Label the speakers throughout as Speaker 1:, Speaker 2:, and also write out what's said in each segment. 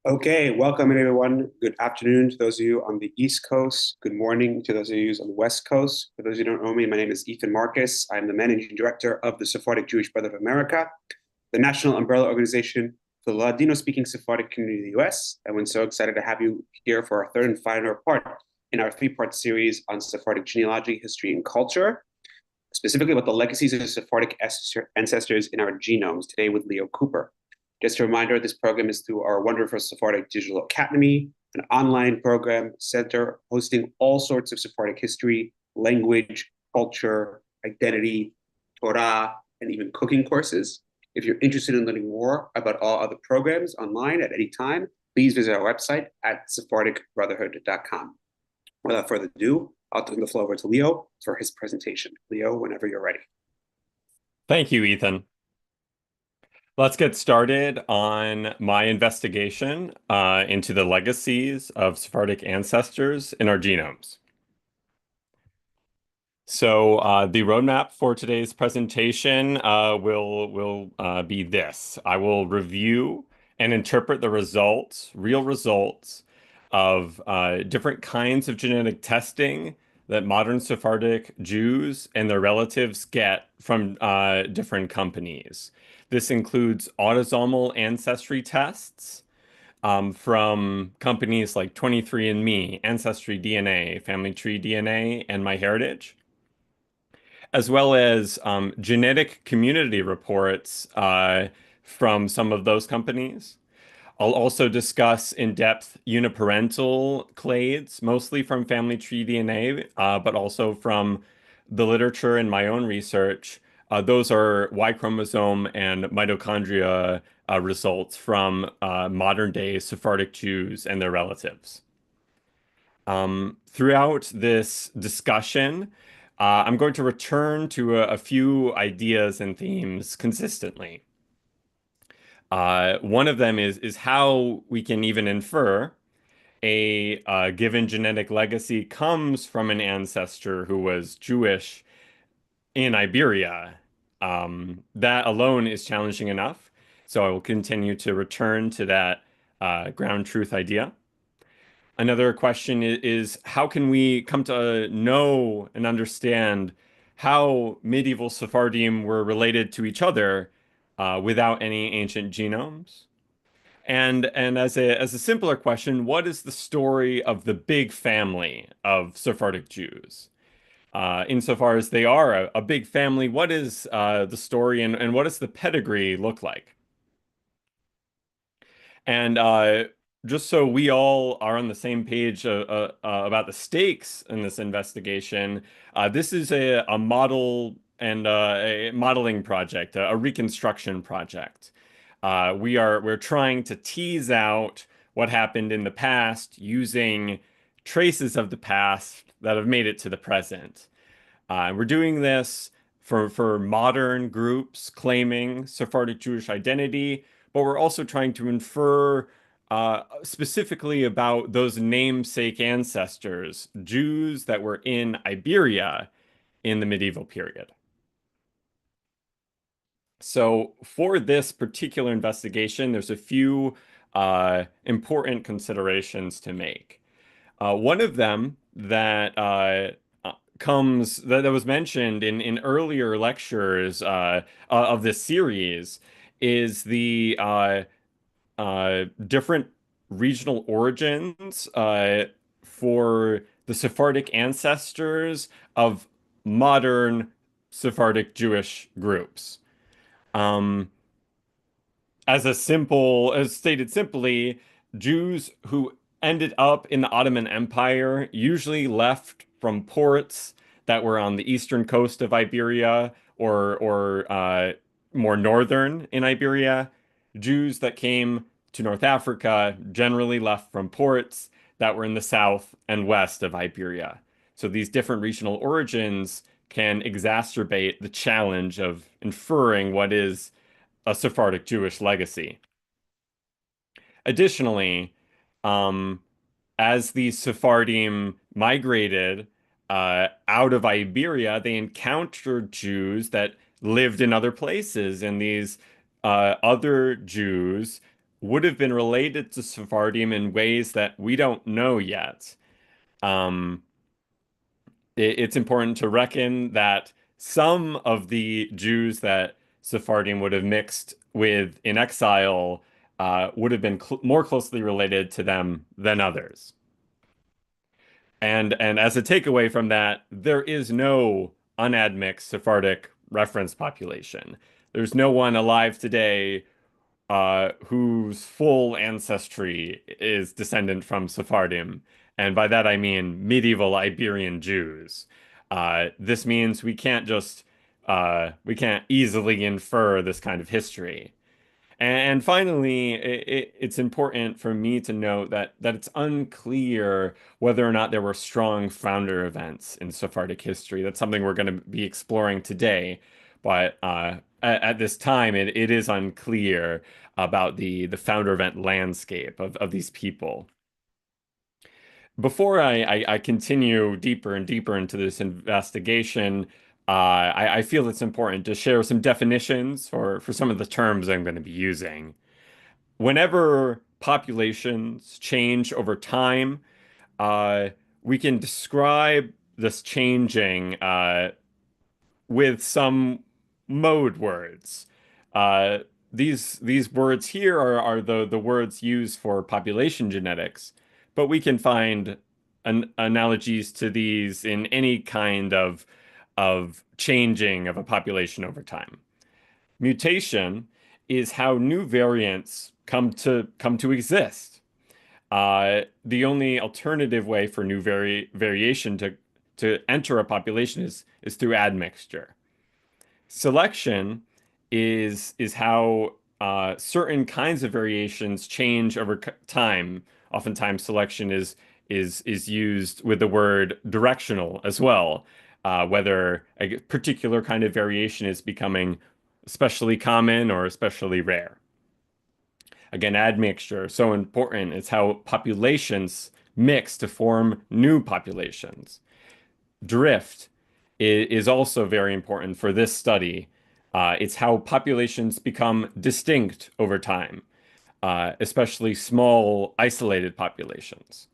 Speaker 1: Okay, welcome everyone. Good afternoon to those of you on the East Coast. Good morning to those of you on the West Coast. For those of you who don't know me, my name is Ethan Marcus. I'm the managing director of the Sephardic Jewish Brotherhood of America, the national umbrella organization for the Ladino-speaking Sephardic community in the U.S. And we're so excited to have you here for our third and final part in our three-part series on Sephardic genealogy, history, and culture, specifically about the legacies of Sephardic ancestors in our genomes, today with Leo Cooper. Just a reminder, this program is through our wonderful Sephardic Digital Academy, an online program center hosting all sorts of Sephardic history, language, culture, identity, Torah, and even cooking courses. If you're interested in learning more about all other programs online at any time, please visit our website at sephardicbrotherhood.com. Without further ado, I'll turn the floor over to Leo for his presentation. Leo, whenever you're ready.
Speaker 2: Thank you, Ethan. Let's get started on my investigation into the legacies of Sephardic ancestors in our genomes. So the roadmap for today's presentation will be this. I will review and interpret the results, real results of different kinds of genetic testing that modern Sephardic Jews and their relatives get from different companies. This includes autosomal ancestry tests from companies like 23andMe, Ancestry DNA, Family Tree DNA, and MyHeritage, as well as genetic community reports from some of those companies. I'll also discuss in depth uniparental clades, mostly from Family Tree DNA, but also from the literature and my own research. Those are Y chromosome and mitochondria results from modern day Sephardic Jews and their relatives. Throughout this discussion, I'm going to return to a few ideas and themes consistently. One of them is how we can even infer a given genetic legacy comes from an ancestor who was Jewish in Iberia. That alone is challenging enough, so I will continue to return to that ground truth idea. Another question is how can we come to know and understand how medieval Sephardim were related to each other without any ancient genomes? And as a simpler question, what is the story of the big family of Sephardic Jews? Insofar as they are a big family, what is the story and what does the pedigree look like? And just so we all are on the same page about the stakes in this investigation, this is a model and a modeling project, a reconstruction project. We're trying to tease out what happened in the past using traces of the past that have made it to the present. We're doing this for modern groups claiming Sephardic Jewish identity, but we're also trying to infer specifically about those namesake ancestors, Jews that were in Iberia in the medieval period. So for this particular investigation, there's a few important considerations to make. One of them that was mentioned in earlier lectures of this series is the different regional origins for the Sephardic ancestors of modern Sephardic Jewish groups. Um, as stated simply, Jews who ended up in the Ottoman Empire usually left from ports that were on the eastern coast of Iberia or more northern in Iberia. Jews that came to North Africa generally left from ports that were in the south and west of Iberia. So these different regional origins can exacerbate the challenge of inferring what is a Sephardic Jewish legacy. Additionally, um, as the Sephardim migrated out of Iberia, they encountered Jews that lived in other places, and these other Jews would have been related to Sephardim in ways that we don't know yet. Um, it's important to reckon that some of the Jews that Sephardim would have mixed with in exile would have been cl more closely related to them than others. And as a takeaway from that, there is no unadmixed Sephardic reference population. There's no one alive today whose full ancestry is descendant from Sephardim. And by that I mean medieval Iberian Jews. This means we can't easily infer this kind of history. And finally, it's important for me to note that it's unclear whether or not there were strong founder events in Sephardic history. That's something we're going to be exploring today. But at this time, it is unclear about the founder event landscape of these people. Before I continue deeper and deeper into this investigation, I feel it's important to share some definitions for some of the terms I'm going to be using. Whenever populations change over time, uh, we can describe this changing with some mode words. Uh, these words here are the words used for population genetics, but we can find analogies to these in any kind of changing of a population over time. Mutation is how new variants come to exist. The only alternative way for new variation to enter a population is through admixture. Selection is how certain kinds of variations change over time. Oftentimes, selection is used with the word directional as well, whether a particular kind of variation is becoming especially common or especially rare. Again, admixture, so important. It's how populations mix to form new populations. Drift is also very important for this study. It's how populations become distinct over time, especially small, isolated populations.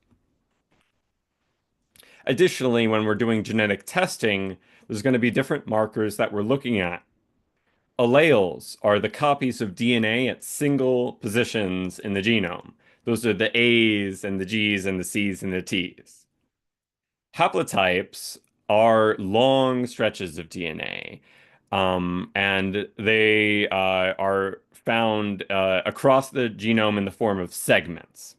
Speaker 2: Additionally, when we're doing genetic testing, there's going to be different markers that we're looking at. Alleles are the copies of DNA at single positions in the genome. Those are the A's and the G's and the C's and the T's. Haplotypes are long stretches of DNA, and they are found across the genome in the form of segments.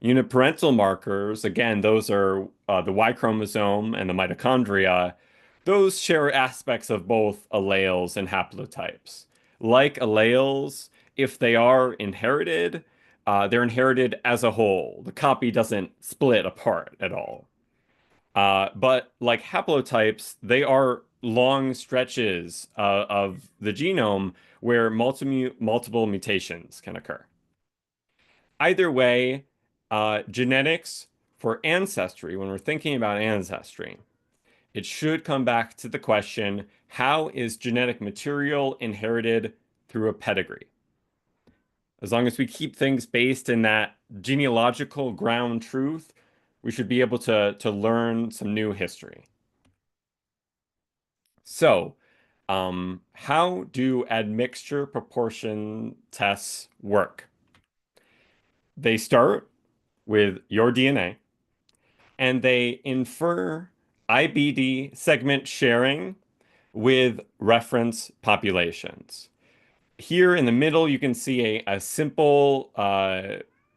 Speaker 2: Uniparental markers, again, those are the Y chromosome and the mitochondria. Those share aspects of both alleles and haplotypes. Like alleles, if they are inherited, they're inherited as a whole. The copy doesn't split apart at all. But like haplotypes, they are long stretches of the genome where multiple mutations can occur. Either way, genetics for ancestry, when we're thinking about ancestry, it should come back to the question, how is genetic material inherited through a pedigree? As long as we keep things based in that genealogical ground truth, we should be able to learn some new history. So, how do admixture proportion tests work? They start with your DNA and they infer IBD segment sharing with reference populations. Here in the middle, you can see a simple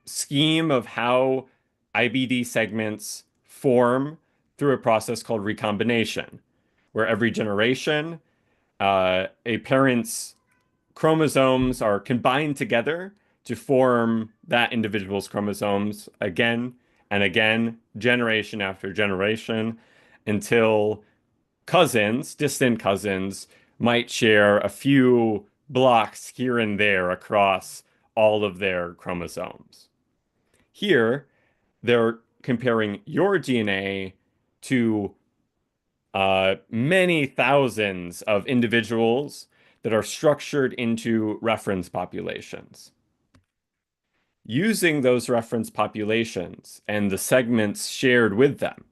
Speaker 2: scheme of how IBD segments form through a process called recombination, where every generation, a parent's chromosomes are combined together to form that individual's chromosomes again and again, generation after generation, until cousins, distant cousins, might share a few blocks here and there across all of their chromosomes. Here, they're comparing your DNA to many thousands of individuals that are structured into reference populations. using those reference populations and the segments shared with them.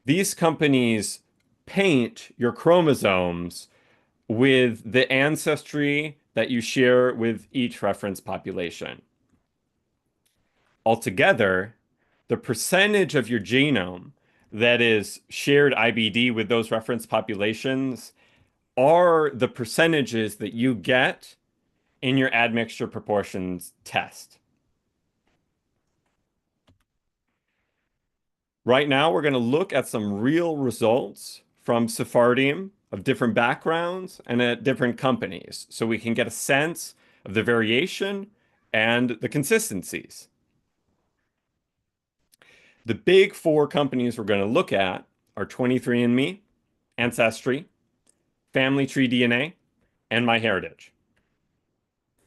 Speaker 2: These companies paint your chromosomes with the ancestry that you share with each reference population. Altogether, the percentage of your genome that is shared IBD with those reference populations are the percentages that you get in your admixture proportions test. Right now, we're going to look at some real results from Sephardim of different backgrounds and at different companies so we can get a sense of the variation and the consistencies. The big four companies we're going to look at are 23andMe, Ancestry, Family Tree DNA, and MyHeritage.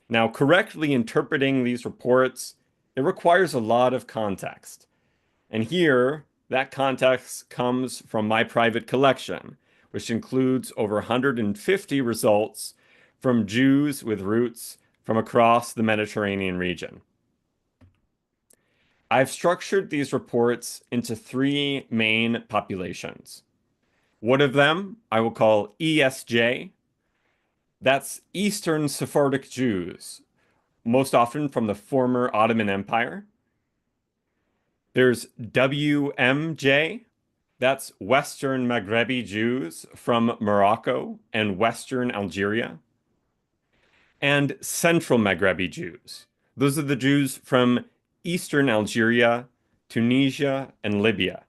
Speaker 2: Now, correctly interpreting these reports, it requires a lot of context. And here, that context comes from my private collection, which includes over 150 results from Jews with roots from across the Mediterranean region. I've structured these reports into three main populations. One of them I will call ESJ. That's Eastern Sephardic Jews, most often from the former Ottoman Empire. There's WMJ. That's Western Maghrebi Jews from Morocco and Western Algeria. And Central Maghrebi Jews. Those are the Jews from Eastern Algeria, Tunisia, and Libya.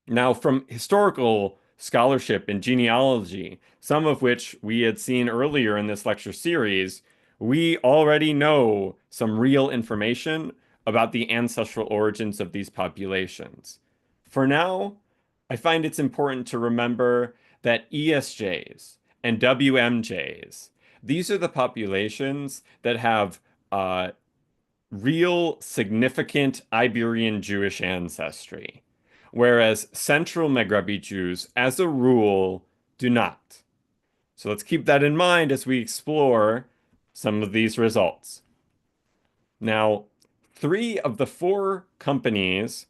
Speaker 2: Now, from historical scholarship and genealogy, some of which we had seen earlier in this lecture series, we already know some real information about the ancestral origins of these populations. For now, I find it's important to remember that ESJs and WMJs, these are the populations that have real significant Iberian Jewish ancestry, whereas Central Maghrebi Jews, as a rule, do not. So let's keep that in mind as we explore some of these results. Now, three of the four companies,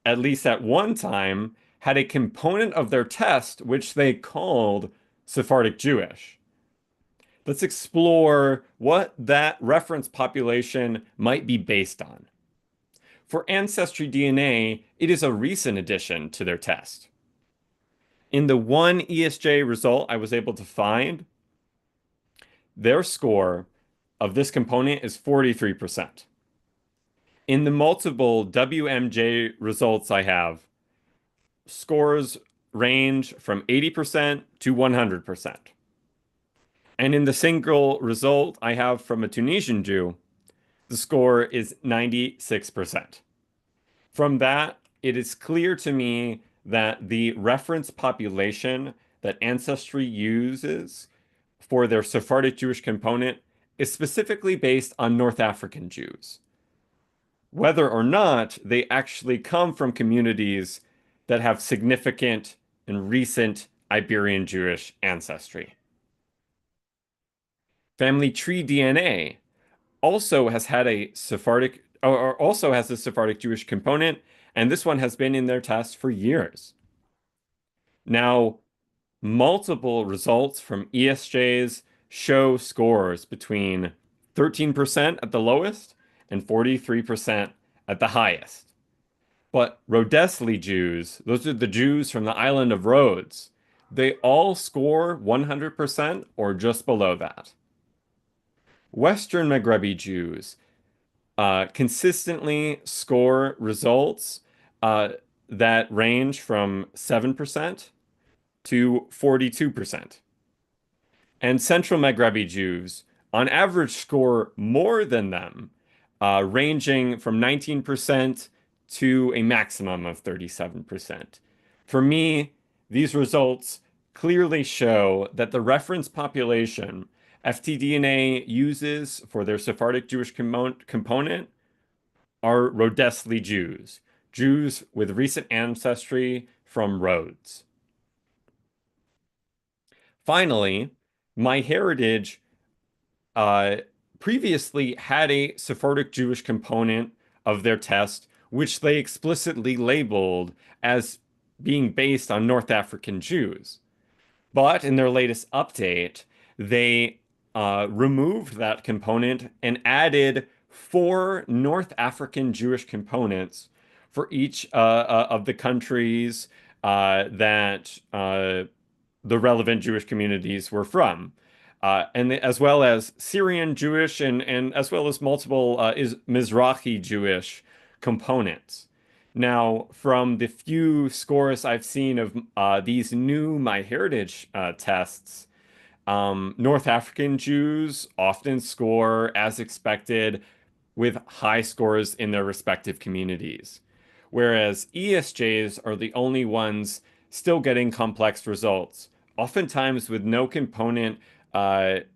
Speaker 2: at least at one time, had a component of their test which they called Sephardic Jewish. Let's explore what that reference population might be based on. For Ancestry DNA, it is a recent addition to their test. In the one ESJ result I was able to find, their score of this component is 43%. In the multiple WMJ results I have, scores range from 80% to 100%. And in the single result I have from a Tunisian Jew, the score is 96%. From that, it is clear to me that the reference population that Ancestry uses for their Sephardic Jewish component is specifically based on North African Jews, whether or not they actually come from communities that have significant and recent Iberian Jewish ancestry. Family Tree DNA also has had a Sephardic, or also has a Sephardic Jewish component, and this one has been in their test for years. Now, multiple results from ESJs show scores between 13% at the lowest and 43% at the highest. But Rhodesli Jews, those are the Jews from the island of Rhodes, they all score 100% or just below that. Western Maghrebi Jews consistently score results that range from 7% to 42%. And Central Maghrebi Jews, on average, score more than them, ranging from 19% to a maximum of 37%. For me, these results clearly show that the reference population FTDNA uses for their Sephardic Jewish component are Rhodesli Jews, Jews with recent ancestry from Rhodes. Finally, MyHeritage previously had a Sephardic Jewish component of their test, which they explicitly labeled as being based on North African Jews. But in their latest update, they removed that component and added four North African Jewish components for each of the countries that the relevant Jewish communities were from. As well as Syrian Jewish and as well as multiple Mizrahi Jewish components. Now, from the few scores I've seen of these new MyHeritage tests, North African Jews often score as expected with high scores in their respective communities, whereas ESJs are the only ones still getting complex results, oftentimes with no component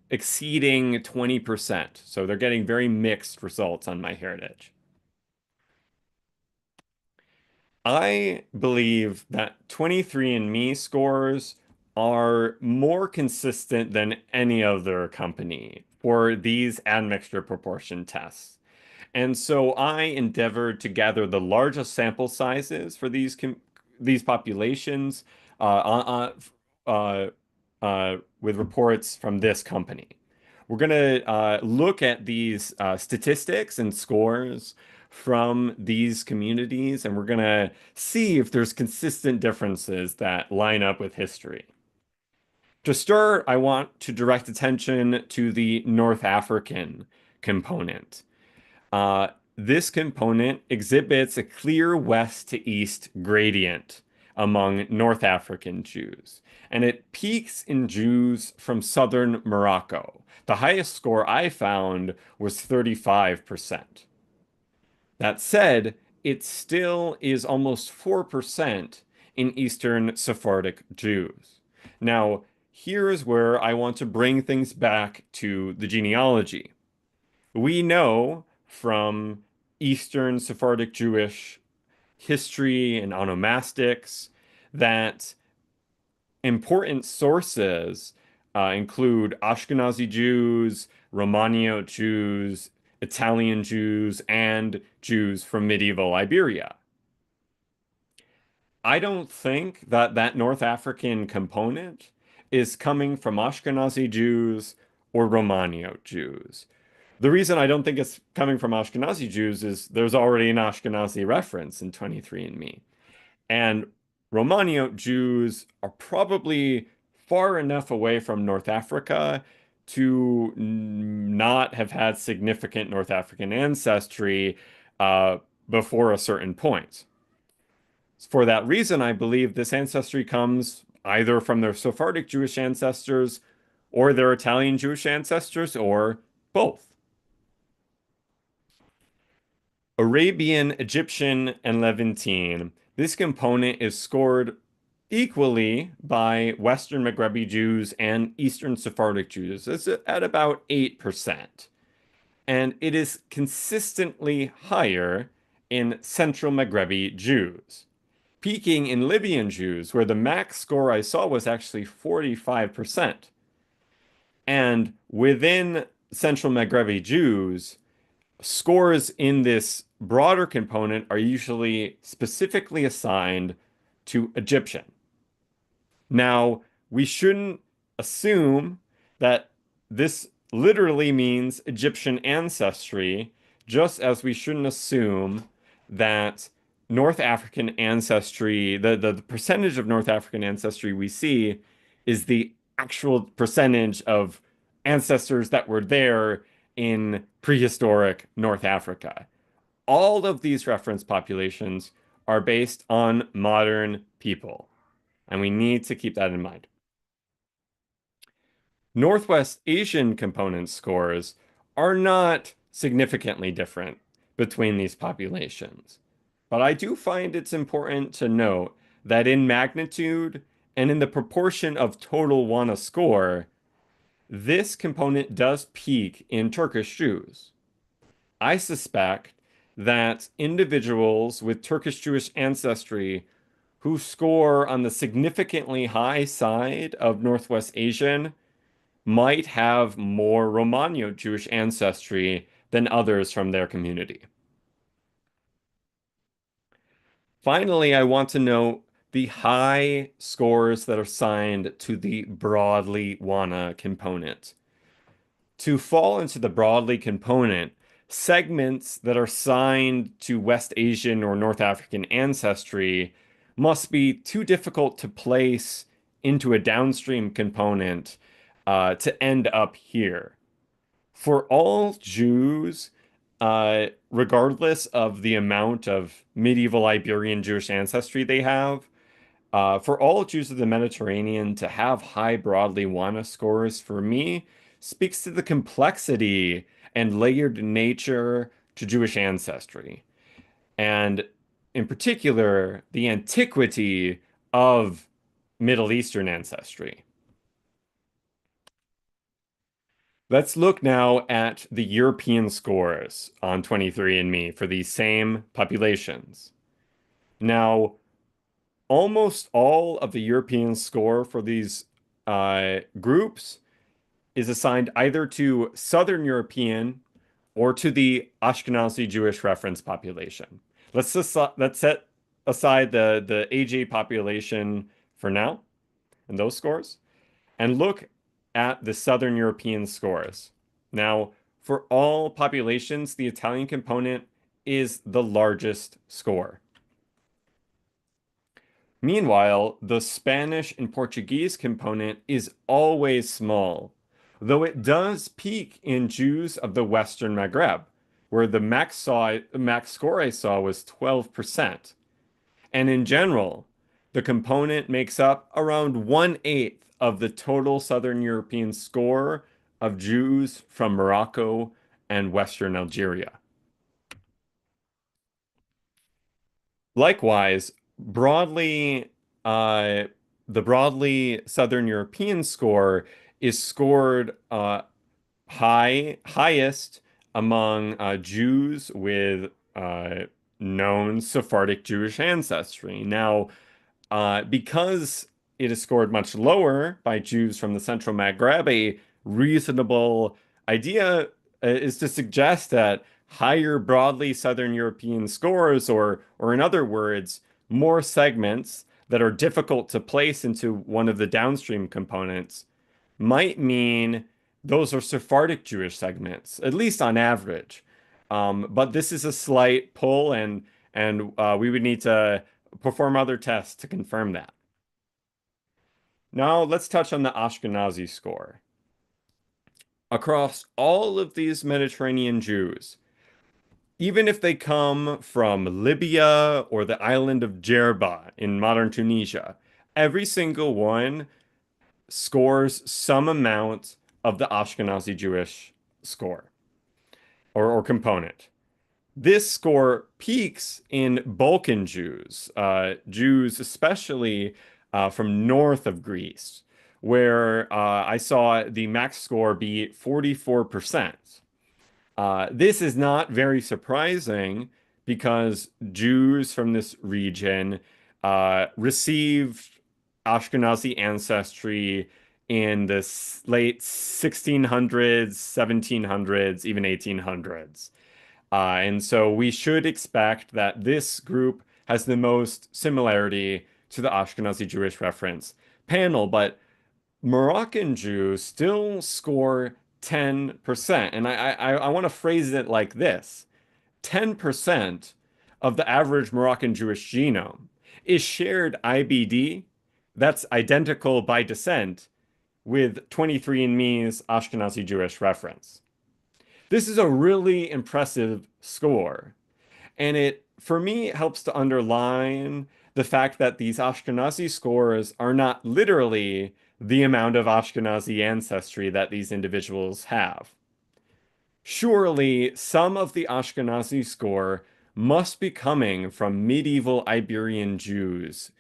Speaker 2: exceeding 20%. So they're getting very mixed results on MyHeritage. I believe that 23andMe scores are more consistent than any other company for these admixture proportion tests. And so I endeavored to gather the largest sample sizes for these populations with reports from this company. We're going to look at these statistics and scores from these communities, and we're going to see if there's consistent differences that line up with history. To start, I want to direct attention to the North African component. This component exhibits a clear west to east gradient among North African Jews, and it peaks in Jews from southern Morocco. The highest score I found was 35%. That said, it still is almost 4% in Eastern Sephardic Jews. Now, here's where I want to bring things back to the genealogy. We know from Eastern Sephardic Jewish history and onomastics that important sources include Ashkenazi Jews, Romaniote Jews, Italian Jews, and Jews from medieval Iberia. I don't think that that North African component is coming from Ashkenazi Jews or Romaniote Jews. The reason I don't think it's coming from Ashkenazi Jews is there's already an Ashkenazi reference in 23andMe. And Romaniote Jews are probably far enough away from North Africa to not have had significant North African ancestry before a certain point. For that reason, I believe this ancestry comes either from their Sephardic Jewish ancestors or their Italian Jewish ancestors or both. Arabian, Egyptian, and Levantine. This component is scored equally by Western Maghrebi Jews and Eastern Sephardic Jews. It's at about 8%. And it is consistently higher in Central Maghrebi Jews, peaking in Libyan Jews, where the max score I saw was actually 45%. And within Central Maghrebi Jews, scores in this broader component are usually specifically assigned to Egyptian. Now, we shouldn't assume that this literally means Egyptian ancestry, just as we shouldn't assume that North African ancestry, the percentage of North African ancestry we see is the actual percentage of ancestors that were there in prehistoric North Africa. All of these reference populations are based on modern people, and we need to keep that in mind. Northwest Asian component scores are not significantly different between these populations, but I do find it's important to note that in magnitude and in the proportion of total WANA score, this component does peak in Turkish Jews. I suspect that individuals with Turkish Jewish ancestry who score on the significantly high side of Northwest Asian might have more Romano Jewish ancestry than others from their community. Finally, I want to note the high scores that are assigned to the broadly WANA component. To fall into the broadly component, segments that are assigned to West Asian or North African ancestry must be too difficult to place into a downstream component to end up here. For all Jews, regardless of the amount of medieval Iberian Jewish ancestry they have, for all Jews of the Mediterranean to have high broadly WANA scores, for me, speaks to the complexity and layered nature to Jewish ancestry, and in particular, the antiquity of Middle Eastern ancestry. Let's look now at the European scores on 23andMe for these same populations. Now, almost all of the European score for these groups is assigned either to Southern European or to the Ashkenazi Jewish reference population. Let's set aside the AJ population for now and those scores and look at the Southern European scores. Now, for all populations, the Italian component is the largest score. Meanwhile, the Spanish and Portuguese component is always small, though it does peak in Jews of the Western Maghreb, where the max score I saw was 12%. And in general, the component makes up around 1/8 of the total Southern European score of Jews from Morocco and Western Algeria. Likewise, uh, the broadly Southern European score is scored highest among Jews with known Sephardic Jewish ancestry. Now, because it is scored much lower by Jews from the Central Maghreb, a reasonable idea is to suggest that higher broadly Southern European scores, or in other words, more segments that are difficult to place into one of the downstream components, might mean those are Sephardic Jewish segments, at least on average. But this is a slight pull, and we would need to perform other tests to confirm that. Now let's touch on the Ashkenazi score. Across all of these Mediterranean Jews, even if they come from Libya or the island of Djerba in modern Tunisia, every single one scores some amount of the Ashkenazi Jewish score or component. This score peaks in Balkan Jews, Jews especially from north of Greece, where I saw the max score be 44%. This is not very surprising because Jews from this region received Ashkenazi ancestry in the late 1600s, 1700s, even 1800s. And so we should expect that this group has the most similarity to the Ashkenazi Jewish reference panel, but Moroccan Jews still score 10%. And I want to phrase it like this. 10% of the average Moroccan Jewish genome is shared IBD that's identical by descent with 23andMe's Ashkenazi Jewish reference. This is a really impressive score, and it, for me, helps to underline the fact that these Ashkenazi scores are not literally the amount of Ashkenazi ancestry that these individuals have. Surely some of the Ashkenazi score must be coming from medieval Iberian Jews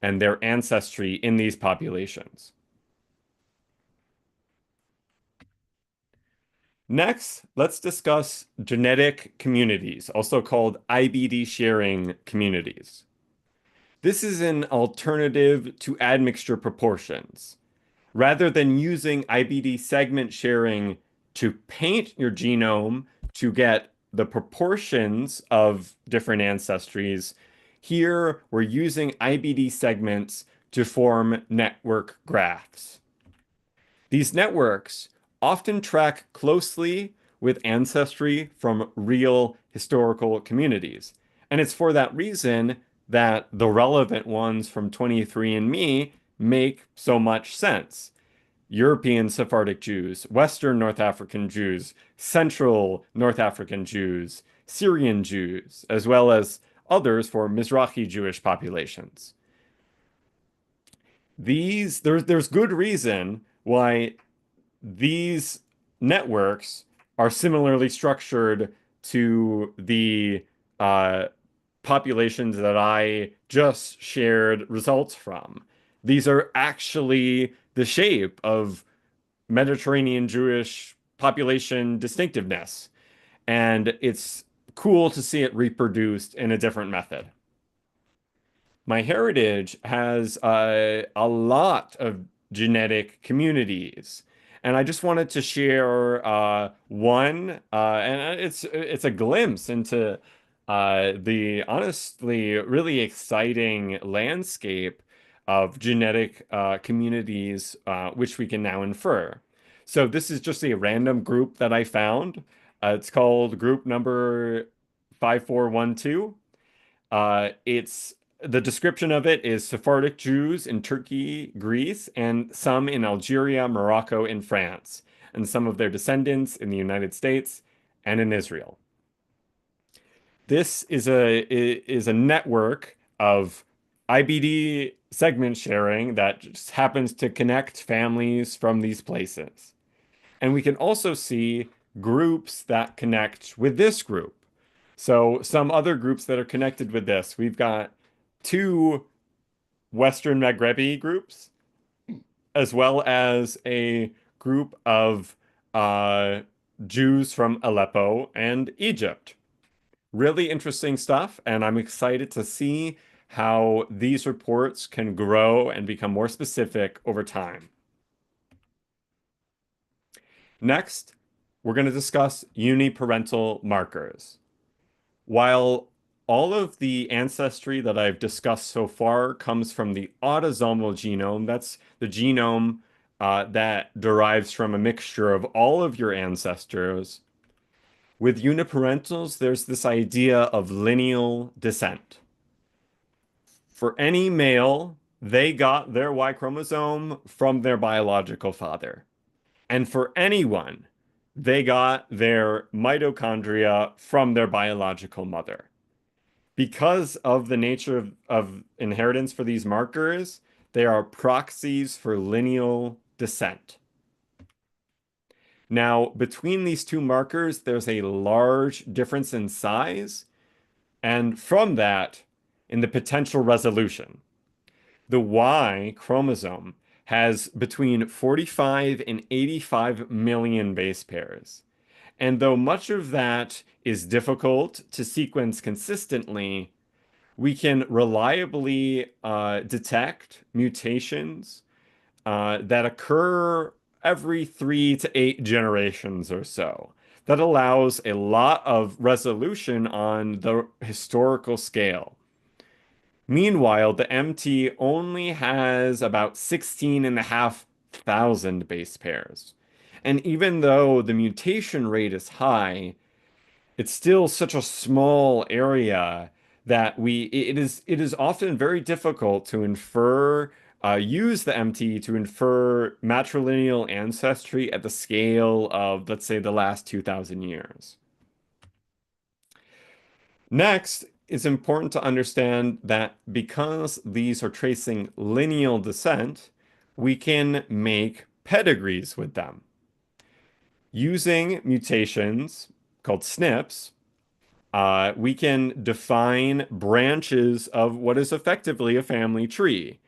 Speaker 2: and their ancestry in these populations. Next, let's discuss genetic communities, also called IBD sharing communities. This is an alternative to admixture proportions. Rather than using IBD segment sharing to paint your genome to get the proportions of different ancestries, here we're using IBD segments to form network graphs. These networks often track closely with ancestry from real historical communities. And it's for that reason that the relevant ones from 23andMe make so much sense. European Sephardic Jews, Western North African Jews, Central North African Jews, Syrian Jews, as well as others for Mizrahi Jewish populations. There's good reason why these networks are similarly structured to the uh, populations that I just shared results from. These are actually the shape of Mediterranean Jewish population distinctiveness, and it's cool to see it reproduced in a different method. MyHeritage has a lot of genetic communities, and I just wanted to share one, and it's a glimpse into the honestly really exciting landscape of genetic communities, which we can now infer. So this is just a random group that I found. It's called group number 5412. It's the description of it is Sephardic Jews in Turkey, Greece, and some in Algeria, Morocco, and France, and some of their descendants in the United States and in Israel. This is a network of IBD segment sharing that just happens to connect families from these places. And we can also see groups that connect with this group. So some other groups that are connected with this, we've got two Western Maghrebi groups, as well as a group of uh, Jews from Aleppo and Egypt. Really interesting stuff, and I'm excited to see how these reports can grow and become more specific over time. Next, we're going to discuss uniparental markers. While all of the ancestry that I've discussed so far comes from the autosomal genome, that's the genome that derives from a mixture of all of your ancestors. With uniparentals, there's this idea of lineal descent. For any male, they got their Y chromosome from their biological father. And for anyone, they got their mitochondria from their biological mother. Because of the nature of inheritance for these markers, they are proxies for lineal descent. Now, between these two markers, there's a large difference in size, and from that, in the potential resolution. The Y chromosome has between 45 and 85 million base pairs. And though much of that is difficult to sequence consistently, we can reliably detect mutations that occur every 3 to 8 generations or so. That allows a lot of resolution on the historical scale. Meanwhile, the MT only has about 16,500 base pairs. And even though the mutation rate is high, it's still such a small area that it is often very difficult to infer use the MT to infer matrilineal ancestry at the scale of, let's say, the last 2,000 years. Next, it's important to understand that because these are tracing lineal descent, we can make pedigrees with them. Using mutations called SNPs, we can define branches of what is effectively a family tree,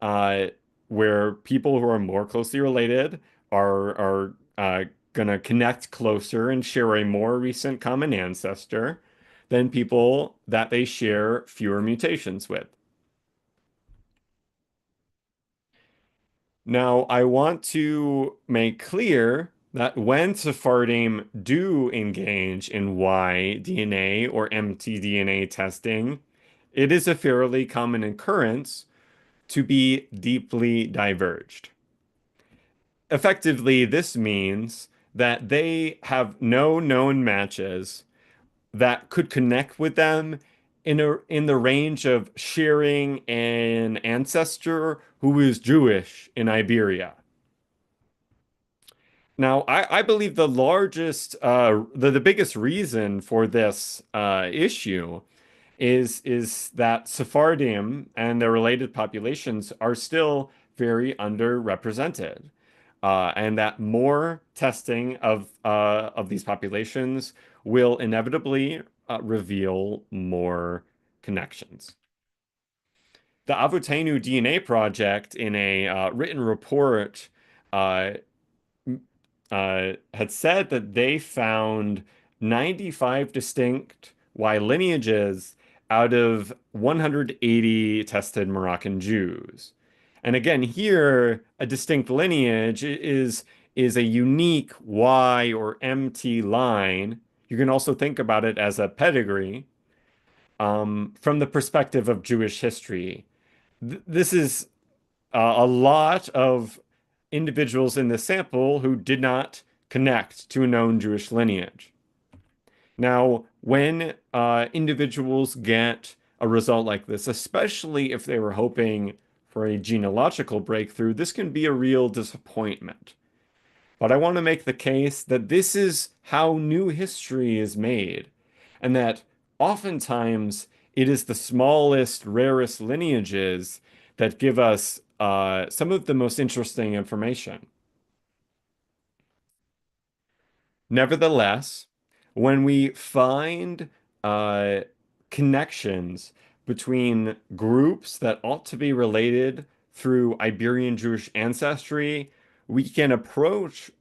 Speaker 2: uh, where people who are more closely related are going to connect closer and share a more recent common ancestor than people that they share fewer mutations with. Now, I want to make clear that when Sephardim do engage in Y-DNA or mtDNA testing, it is a fairly common occurrence to be deeply diverged. Effectively, this means that they have no known matches that could connect with them in the range of sharing an ancestor who is Jewish in Iberia. Now, I believe the biggest reason for this issue is that Sephardim and their related populations are still very underrepresented, and that more testing of these populations will inevitably reveal more connections. The Avotenu DNA Project, in a written report, uh, had said that they found 95 distinct Y lineages out of 180 tested Moroccan Jews. And again, here, a distinct lineage is a unique Y or MT line. You can also think about it as a pedigree from the perspective of Jewish history. This is a lot of individuals in the sample who did not connect to a known Jewish lineage. Now, when individuals get a result like this, especially if they were hoping for a genealogical breakthrough, this can be a real disappointment. But I want to make the case that this is how new history is made, and that oftentimes it is the smallest, rarest lineages that give us some of the most interesting information. Nevertheless, when we find uh, connections between groups that ought to be related through Iberian Jewish ancestry, we can approach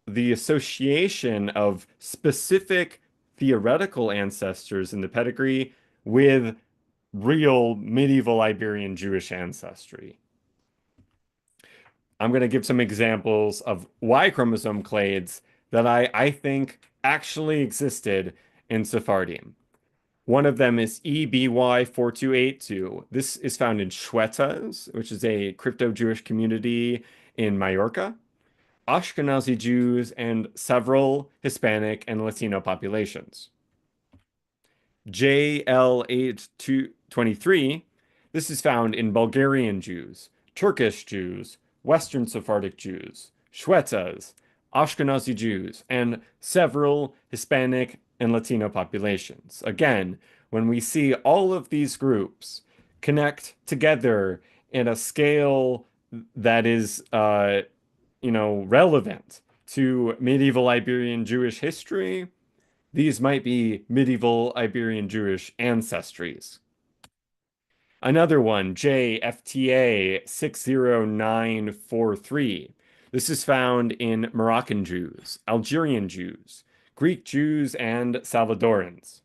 Speaker 2: the association of specific theoretical ancestors in the pedigree with real medieval Iberian Jewish ancestry. I'm going to give some examples of Y chromosome clades that I think actually existed in Sephardim. One of them is EBY4282. This is found in Shwetas, which is a crypto-Jewish community in Mallorca, Ashkenazi Jews, and several Hispanic and Latino populations. JL823, this is found in Bulgarian Jews, Turkish Jews, Western Sephardic Jews, Shwetas, Ashkenazi Jews, and several Hispanic and Latino populations. Again, when we see all of these groups connect together in a scale that is, relevant to medieval Iberian Jewish history, these might be medieval Iberian Jewish ancestries. Another one, JFTA 60943. This is found in Moroccan Jews, Algerian Jews, Greek Jews, and Salvadorans.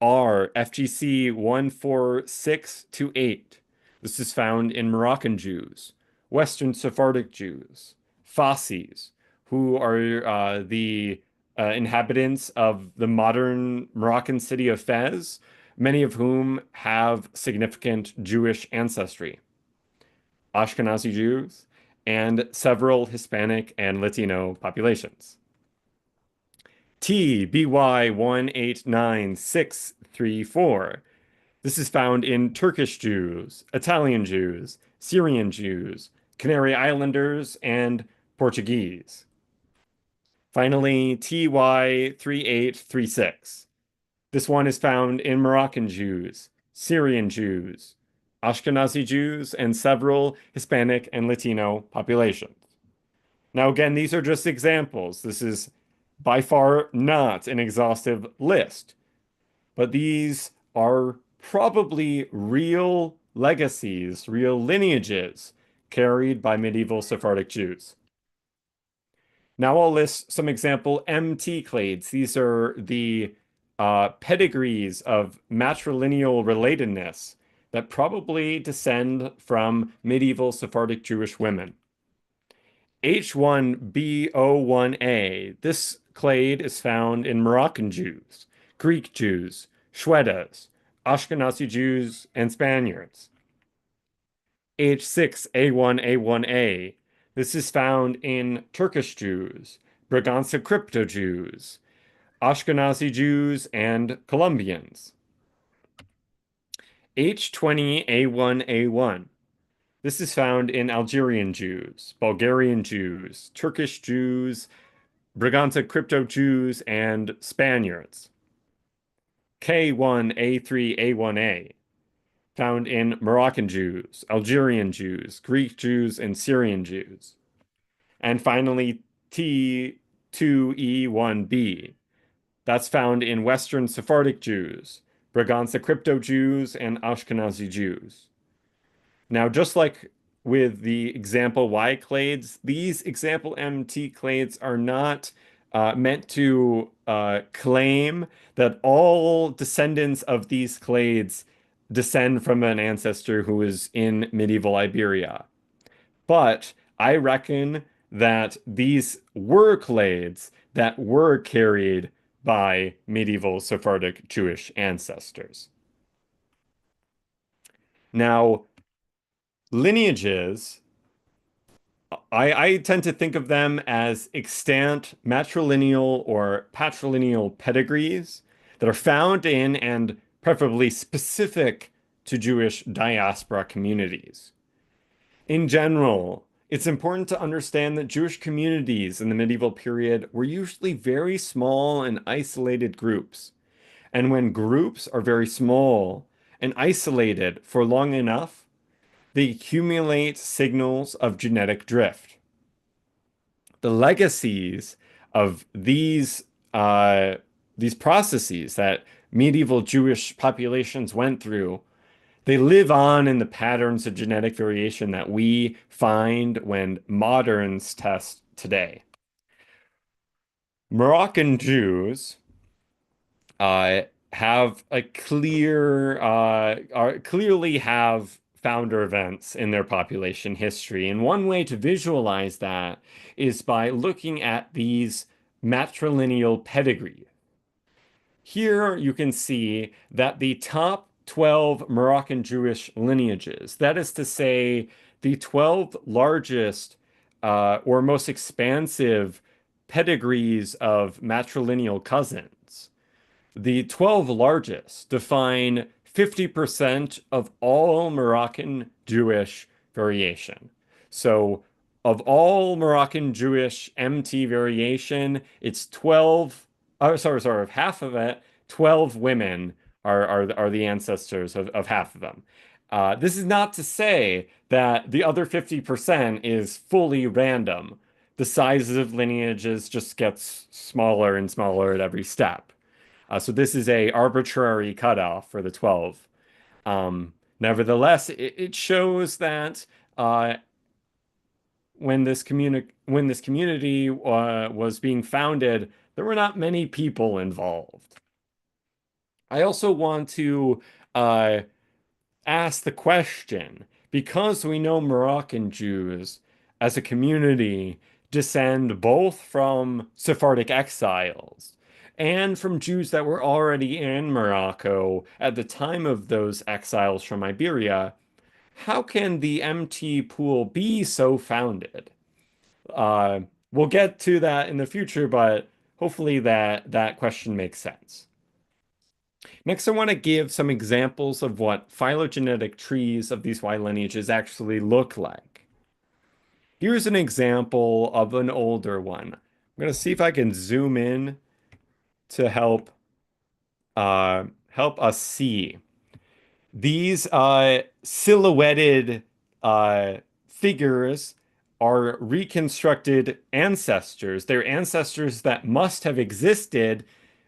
Speaker 2: R FGC 14628. This is found in Moroccan Jews, Western Sephardic Jews, Fassis, who are the inhabitants of the modern Moroccan city of Fez, many of whom have significant Jewish ancestry, Ashkenazi Jews, and several Hispanic and Latino populations. TBY189634. This is found in Turkish Jews, Italian Jews, Syrian Jews, Canary Islanders, and Portuguese. Finally, TY3836. This one is found in Moroccan Jews, Syrian Jews, Ashkenazi Jews, and several Hispanic and Latino populations. Now, again, these are just examples. This is by far not an exhaustive list, but these are probably real legacies, real lineages carried by medieval Sephardic Jews. Now I'll list some example MT clades. These are the pedigrees of matrilineal relatedness that probably descend from medieval Sephardic Jewish women. H1B01A. This clade is found in Moroccan Jews, Greek Jews, Shwedas, Ashkenazi Jews, and Spaniards. H6A1A1A. This is found in Turkish Jews, Braganza Crypto Jews, Ashkenazi Jews, and Colombians. H20A1A1. This is found in Algerian Jews, Bulgarian Jews, Turkish Jews, Braganza Crypto Jews, and Spaniards. K1A3A1A, found in Moroccan Jews, Algerian Jews, Greek Jews, and Syrian Jews. And finally, T2E1B, that's found in Western Sephardic Jews, Braganza Crypto Jews, and Ashkenazi Jews. Now, just like with the example Y clades, these example MT clades are not meant to claim that all descendants of these clades descend from an ancestor who is in medieval Iberia. But I reckon that these were clades that were carried by medieval Sephardic Jewish ancestors. Now, lineages, I tend to think of them as extant matrilineal or patrilineal pedigrees that are found in and preferably specific to Jewish diaspora communities. In general, it's important to understand that Jewish communities in the medieval period were usually very small and isolated groups. And when groups are very small and isolated for long enough, they accumulate signals of genetic drift. The legacies of these processes that medieval Jewish populations went through, they live on in the patterns of genetic variation that we find when moderns test today. Moroccan Jews uh, have a clearly have founder events in their population history. And one way to visualize that is by looking at these matrilineal pedigrees. Here you can see that the top 12 Moroccan Jewish lineages, that is to say, the 12 largest or most expansive pedigrees of matrilineal cousins, the 12 largest define 50% of all Moroccan Jewish variation. So, of all Moroccan Jewish MT variation, it's 12, oh, sorry, of half of it, 12 women are the ancestors of half of them. This is not to say that the other 50% is fully random. The sizes of lineages just gets smaller and smaller at every step. So this is a arbitrary cutoff for the 12. Nevertheless, it shows that when this community was being founded, there were not many people involved. I also want to uh, ask the question, because we know Moroccan Jews as a community descend both from Sephardic exiles and from Jews that were already in Morocco at the time of those exiles from Iberia, how can the MT pool be so founded? Uh, we'll get to that in the future, but hopefully that question makes sense. Next, I want to give some examples of what phylogenetic trees of these Y lineages actually look like. Here's an example of an older one. I'm going to see if I can zoom in to help us see. These silhouetted figures are reconstructed ancestors. They're ancestors that must have existed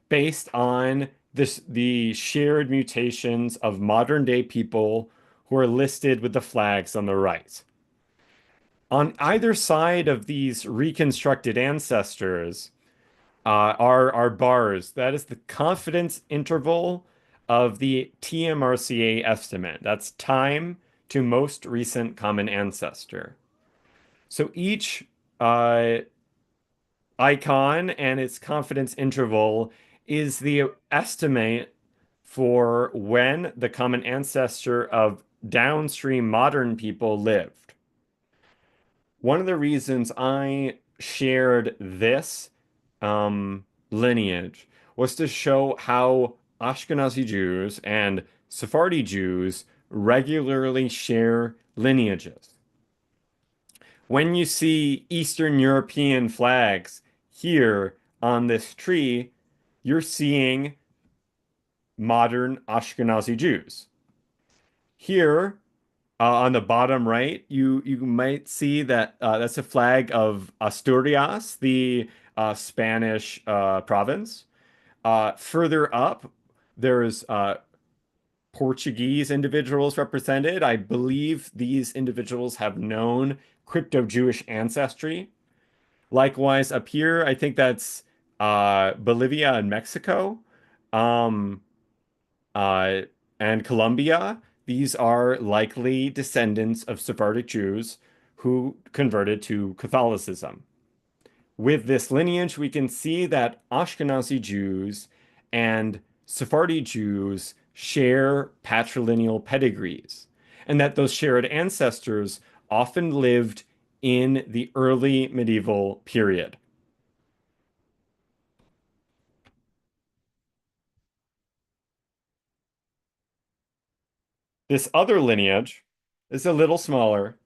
Speaker 2: based on the shared mutations of modern day people who are listed with the flags on the right. On either side of these reconstructed ancestors are bars. That is the confidence interval of the TMRCA estimate. That's time to most recent common ancestor. So each uh, icon and its confidence interval is the estimate for when the common ancestor of downstream modern people lived. One of the reasons I shared this lineage was to show how Ashkenazi Jews and Sephardi Jews regularly share lineages. When you see Eastern European flags here on this tree, you're seeing modern Ashkenazi Jews. Here, on the bottom right, you might see that that's a flag of Asturias, the Spanish province. Further up, there's Portuguese individuals represented. I believe these individuals have known crypto-Jewish ancestry. Likewise, up here, I think that's Bolivia and Mexico, um, uh, and Colombia. These are likely descendants of Sephardic Jews who converted to Catholicism. With this lineage, we can see that Ashkenazi Jews and Sephardi Jews share patrilineal pedigrees, and that those shared ancestors often lived in the early medieval period. This other lineage is a little smaller,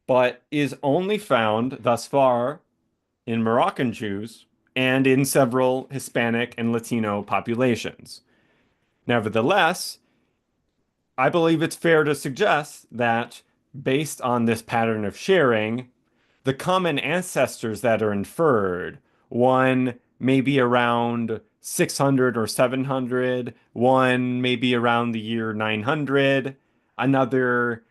Speaker 2: but is only found thus far in Moroccan Jews and in several Hispanic and Latino populations. Nevertheless, I believe it's fair to suggest that based on this pattern of sharing, the common ancestors that are inferred, one maybe around 600 or 700, one maybe around the year 900, another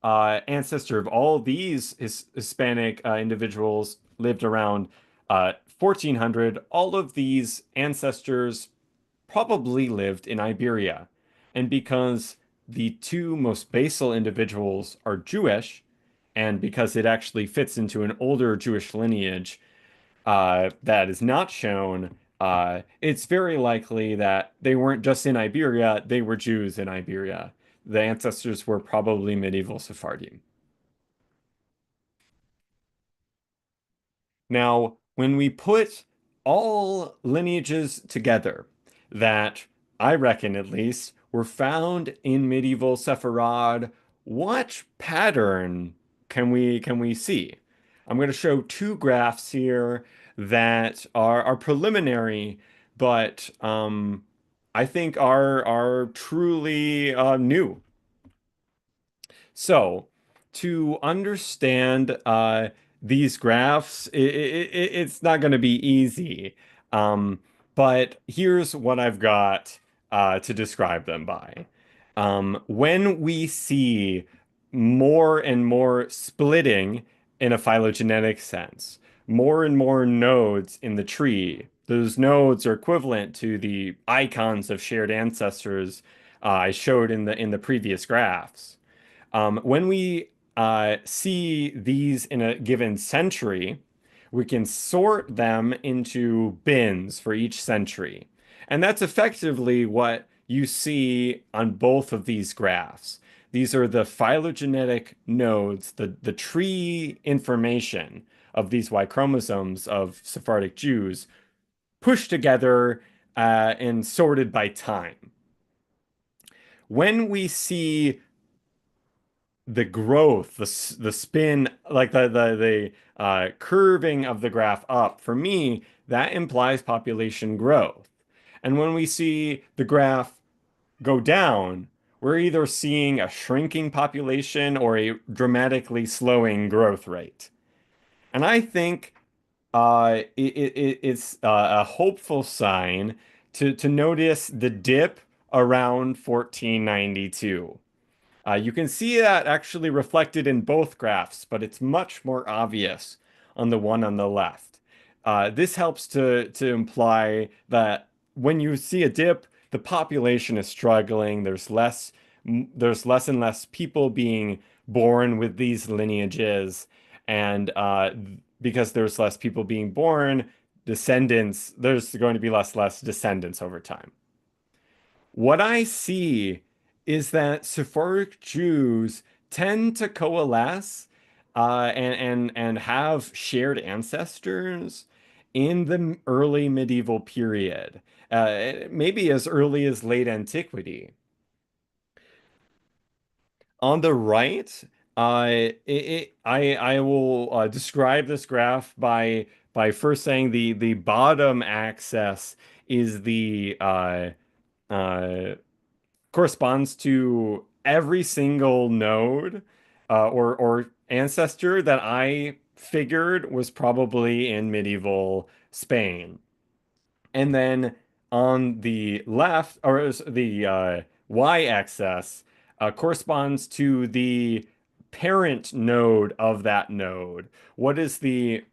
Speaker 2: ancestor of all these Hispanic individuals lived around 1400. All of these ancestors probably lived in Iberia. And because the two most basal individuals are Jewish, and because it actually fits into an older Jewish lineage that is not shown, it's very likely that they weren't just in Iberia, they were Jews in Iberia. The ancestors were probably medieval Sephardim. Now, when we put all lineages together that I reckon at least were found in medieval Sepharad, what pattern can we see? I'm going to show two graphs here that are preliminary, but I think are truly new. So, to understand these graphs, it's not going to be easy. Um, but here's what I've got to describe them by. When we see more and more splitting in a phylogenetic sense, more and more nodes in the tree, those nodes are equivalent to the icons of shared ancestors I showed in the previous graphs. When we see these in a given century, we can sort them into bins for each century. And that's effectively what you see on both of these graphs. These are the phylogenetic nodes, the tree information of these Y chromosomes of Sephardic Jews pushed together and sorted by time. When we see the growth, the spin, like the curving of the graph up, for me, that implies population growth. And when we see the graph go down, we're either seeing a shrinking population or a dramatically slowing growth rate. And I think it's a hopeful sign to notice the dip around 1492. You can see that actually reflected in both graphs, but it's much more obvious on the one on the left. This helps to imply that when you see a dip, the population is struggling. There's less and less people being born with these lineages, and because there's less people being born, there's going to be less descendants over time. What I see is that Sephardic Jews tend to coalesce and have shared ancestors in the early medieval period, maybe as early as late antiquity. On the right, I will describe this graph by first saying the bottom axis is the uh, corresponds to every single node or ancestor that I figured was probably in medieval Spain. And then on the left, the y-axis, corresponds to the parent node of that node. What is the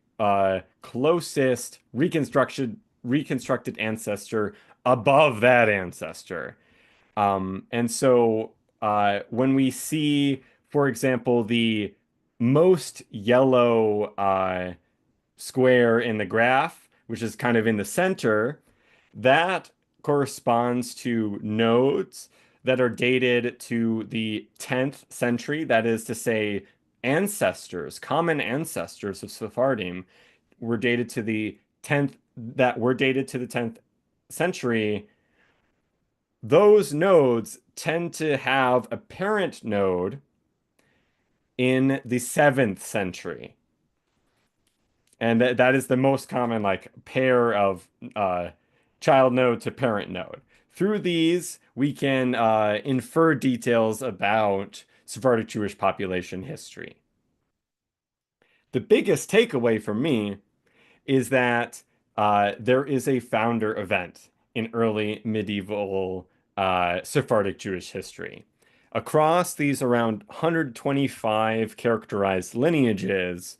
Speaker 2: closest reconstructed ancestor above that ancestor? And so when we see, for example, the most yellow square in the graph, which is kind of in the center, that corresponds to nodes that are dated to the 10th century. That is to say, common ancestors of Sephardim were dated to the 10th century. Those nodes tend to have a parent node in the 7th century. And that is the most common like pair of child node to parent node. Through these, we can infer details about Sephardic Jewish population history. The biggest takeaway for me is that there is a founder event in early medieval Sephardic Jewish history. Across these around 125 characterized lineages,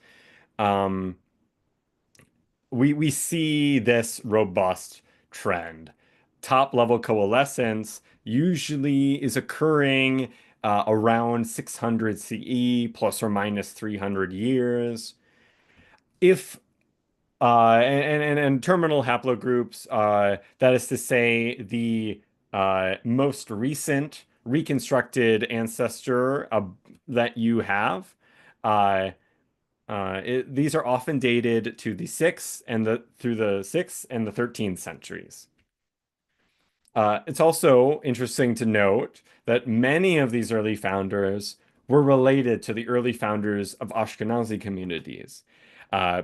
Speaker 2: um, we see this robust trend. Top level coalescence usually is occurring around 600 CE, plus or minus 300 years. If and terminal haplogroups, that is to say, the most recent reconstructed ancestor that you have. Uh, these are often dated to the 6th and the 6th and the 13th centuries. It's also interesting to note that many of these early founders were related to the early founders of Ashkenazi communities,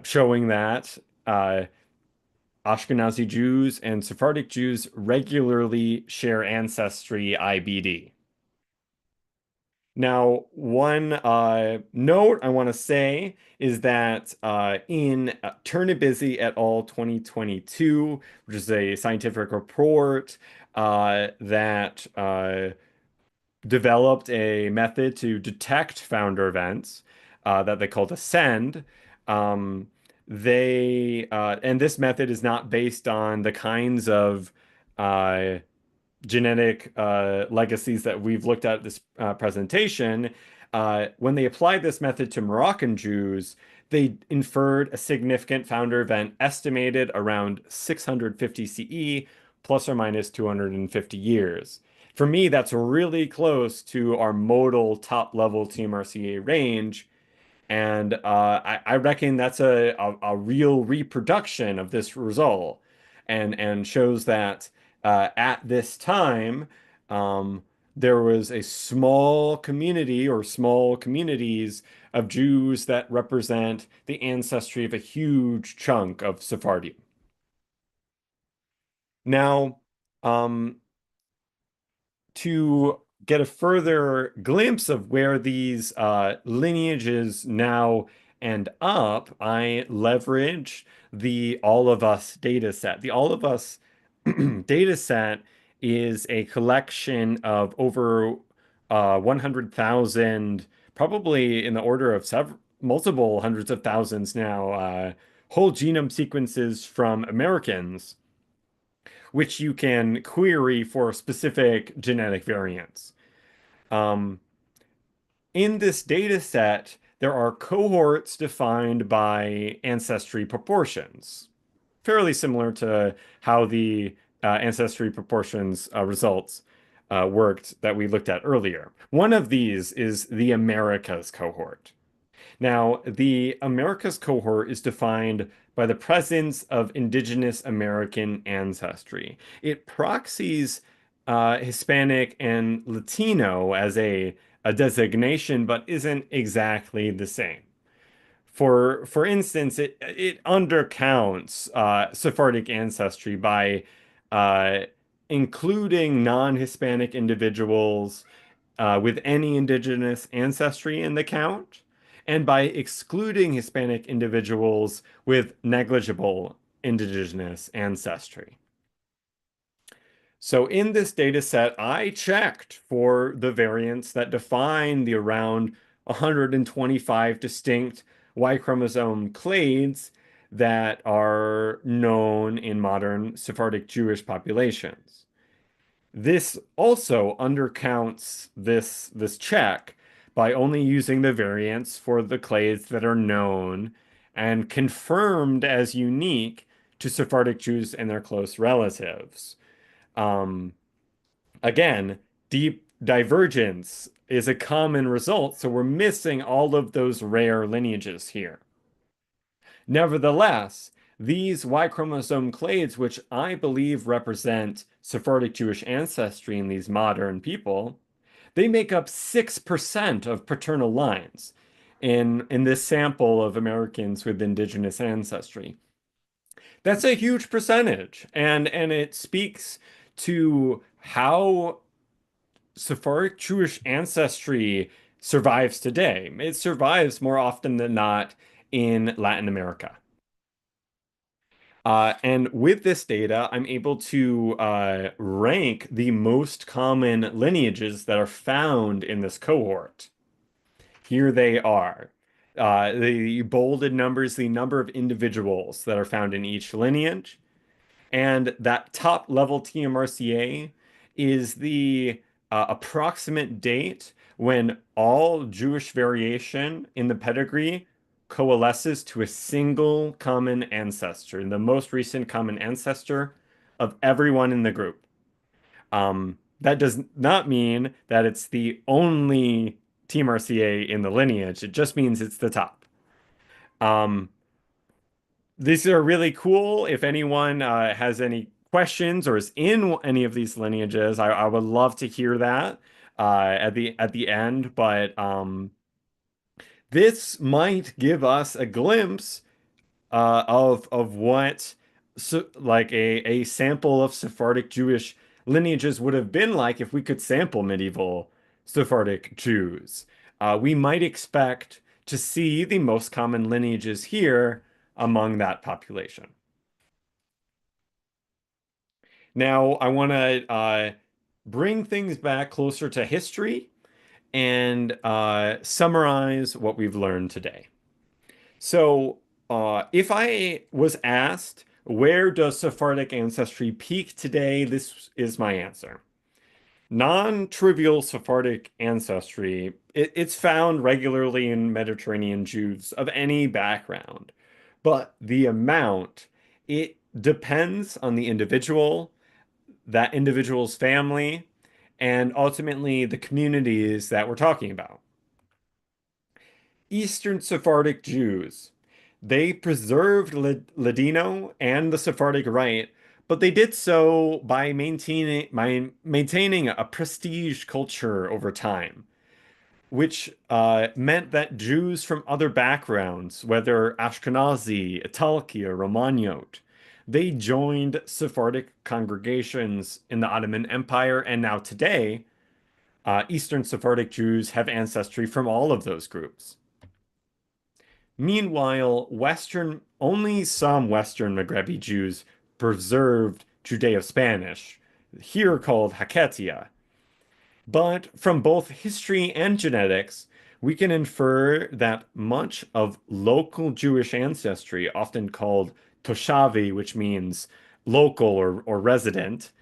Speaker 2: showing that Ashkenazi Jews and Sephardic Jews regularly share ancestry IBD. Now, one note I want to say is that in Turnabizzi et al. 2022, which is a scientific report that developed a method to detect founder events that they called Ascend. And this method is not based on the kinds of uh, genetic legacies that we've looked at this presentation. When they applied this method to Moroccan Jews, they inferred a significant founder event estimated around 650 CE, plus or minus 250 years. For me, that's really close to our modal top level TMRCA range. And I reckon that's a real reproduction of this result and shows that at this time, um, there was a small community or small communities of Jews that represent the ancestry of a huge chunk of Sephardim. Now, um, to get a further glimpse of where these lineages now end up, I leverage the All of Us data set. The All of Us data set is a collection of over 100,000, probably in the order of multiple hundreds of thousands now, whole genome sequences from Americans which you can query for specific genetic variants. Um, in this data set, there are cohorts defined by ancestry proportions, fairly similar to how the ancestry proportions results worked that we looked at earlier. One of these is the Americas cohort. Now, the Americas cohort is defined by the presence of indigenous American ancestry. It proxies Hispanic and Latino as a designation, but isn't exactly the same. For instance, it undercounts Sephardic ancestry by uh, including non-Hispanic individuals with any indigenous ancestry in the count, and by excluding Hispanic individuals with negligible indigenous ancestry. So in this data set, I checked for the variants that define the around 125 distinct Y chromosome clades that are known in modern Sephardic Jewish populations. This also undercounts this check by only using the variants for the clades that are known and confirmed as unique to Sephardic Jews and their close relatives. Um, Again, deep divergence is a common result, so we're missing all of those rare lineages here. Nevertheless, these Y chromosome clades, which I believe represent Sephardic Jewish ancestry in these modern people, they make up 6% of paternal lines in this sample of Americans with indigenous ancestry. That's a huge percentage, and it speaks to how Sephardic Jewish ancestry survives today. It survives more often than not in Latin America. And with this data, I'm able to rank the most common lineages that are found in this cohort. Here they are. The bolded numbers, the number of individuals that are found in each lineage. And that top level TMRCA is the approximate date when all Jewish variation in the pedigree coalesces to a single common ancestor, the most recent common ancestor of everyone in the group. That does not mean that it's the only TMRCA in the lineage. It just means it's the top. Um, These are really cool. If anyone has any questions or is in any of these lineages, I would love to hear that at the end. But this might give us a glimpse of what like a sample of Sephardic Jewish lineages would have been like if we could sample medieval Sephardic Jews. We might expect to see the most common lineages here among that population. Now, I want to bring things back closer to history and summarize what we've learned today. So, if I was asked, where does Sephardic ancestry peak today? This is my answer. Non-trivial Sephardic ancestry, it's found regularly in Mediterranean Jews of any background, but the amount, it depends on the individual, that individual's family, and ultimately the communities that we're talking about. Eastern Sephardic Jews, they preserved Ladino and the Sephardic rite, but they did so by maintaining a prestige culture over time, which meant that Jews from other backgrounds, whether Ashkenazi, Italki, or Romaniote, they joined Sephardic congregations in the Ottoman Empire, and now today, Eastern Sephardic Jews have ancestry from all of those groups. Meanwhile, only some Western Maghrebi Jews preserved Judeo-Spanish, here called Haketia. But from both history and genetics, we can infer that much of local Jewish ancestry, often called Toshavi, which means local or resident,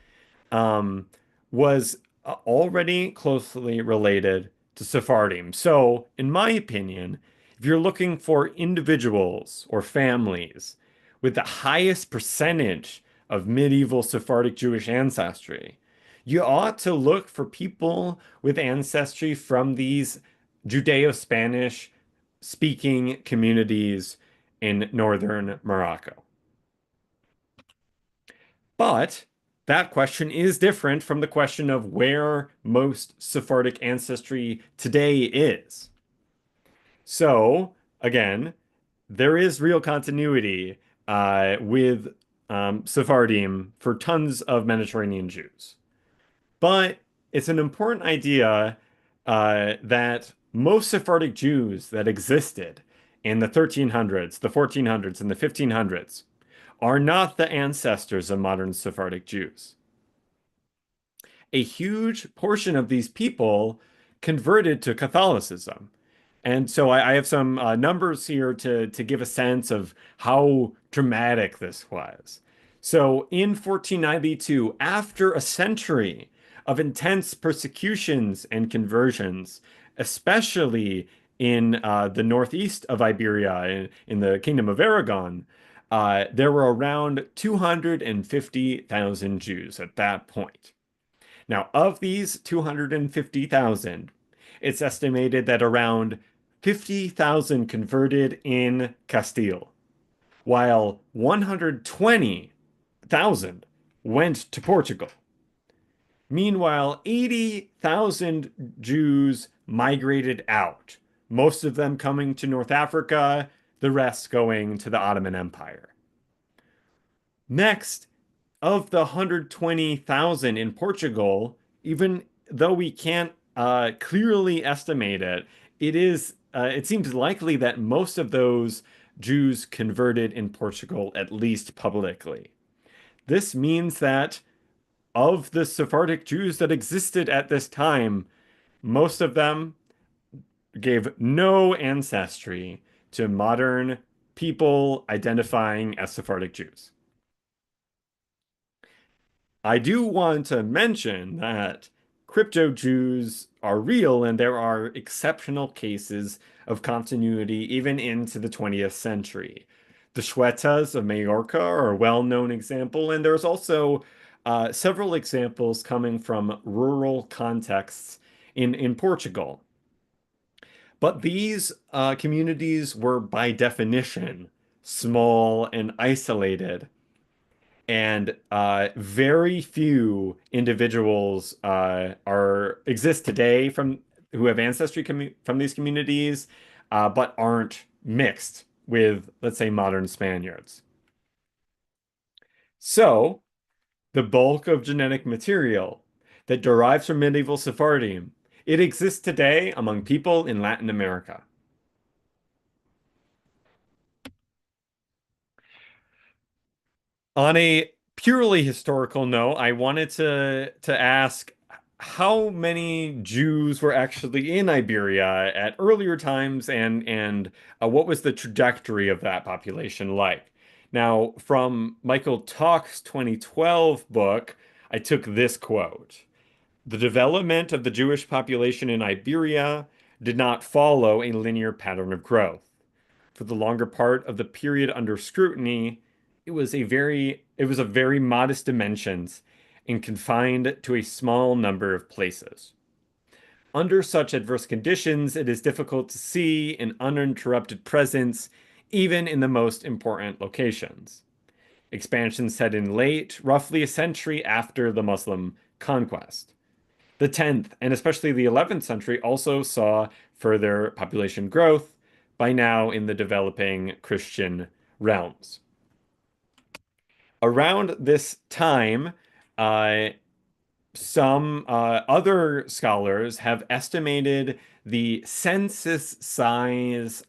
Speaker 2: um, was already closely related to Sephardim. So, in my opinion, if you're looking for individuals or families with the highest percentage of medieval Sephardic Jewish ancestry, you ought to look for people with ancestry from these Judeo-Spanish speaking communities in northern Morocco. But that question is different from the question of where most Sephardic ancestry today is. So, again, there is real continuity with Sephardim for tons of Mediterranean Jews. But it's an important idea that most Sephardic Jews that existed in the 1300s, the 1400s, and the 1500s are not the ancestors of modern Sephardic Jews. A huge portion of these people converted to Catholicism. And so I have some numbers here to give a sense of how dramatic this was. So in 1492, after a century of intense persecutions and conversions, especially in the northeast of Iberia, in the Kingdom of Aragon, there were around 250,000 Jews at that point. Now, of these 250,000, it's estimated that around 50,000 converted in Castile, while 120,000 went to Portugal. Meanwhile, 80,000 Jews migrated out, most of them coming to North Africa, the rest going to the Ottoman Empire. Next, of the 120,000 in Portugal, even though we can't clearly estimate it, it seems likely that most of those Jews converted in Portugal, at least publicly. This means that of the Sephardic Jews that existed at this time, most of them gave no ancestry to modern people identifying as Sephardic Jews. I do want to mention that crypto-Jews are real and there are exceptional cases of continuity even into the 20th century. The Chuetas of Majorca are a well-known example, and there's also several examples coming from rural contexts in Portugal. But these communities were by definition small and isolated, and very few individuals are exist today from who have ancestry from these communities, but aren't mixed with, let's say, modern Spaniards. So, the bulk of genetic material that derives from medieval Sephardim, it exists today among people in Latin America. On a purely historical note, I wanted to ask how many Jews were actually in Iberia at earlier times, and what was the trajectory of that population like? Now, from Michael Talk's 2012 book, I took this quote. The development of the Jewish population in Iberia did not follow a linear pattern of growth. For the longer part of the period under scrutiny, it was of very modest dimensions and confined to a small number of places. Under such adverse conditions, it is difficult to see an uninterrupted presence even in the most important locations. Expansion set in late, roughly a century after the Muslim conquest. The 10th and especially the 11th century also saw further population growth, by now in the developing Christian realms. Around this time, uh, some other scholars have estimated the census size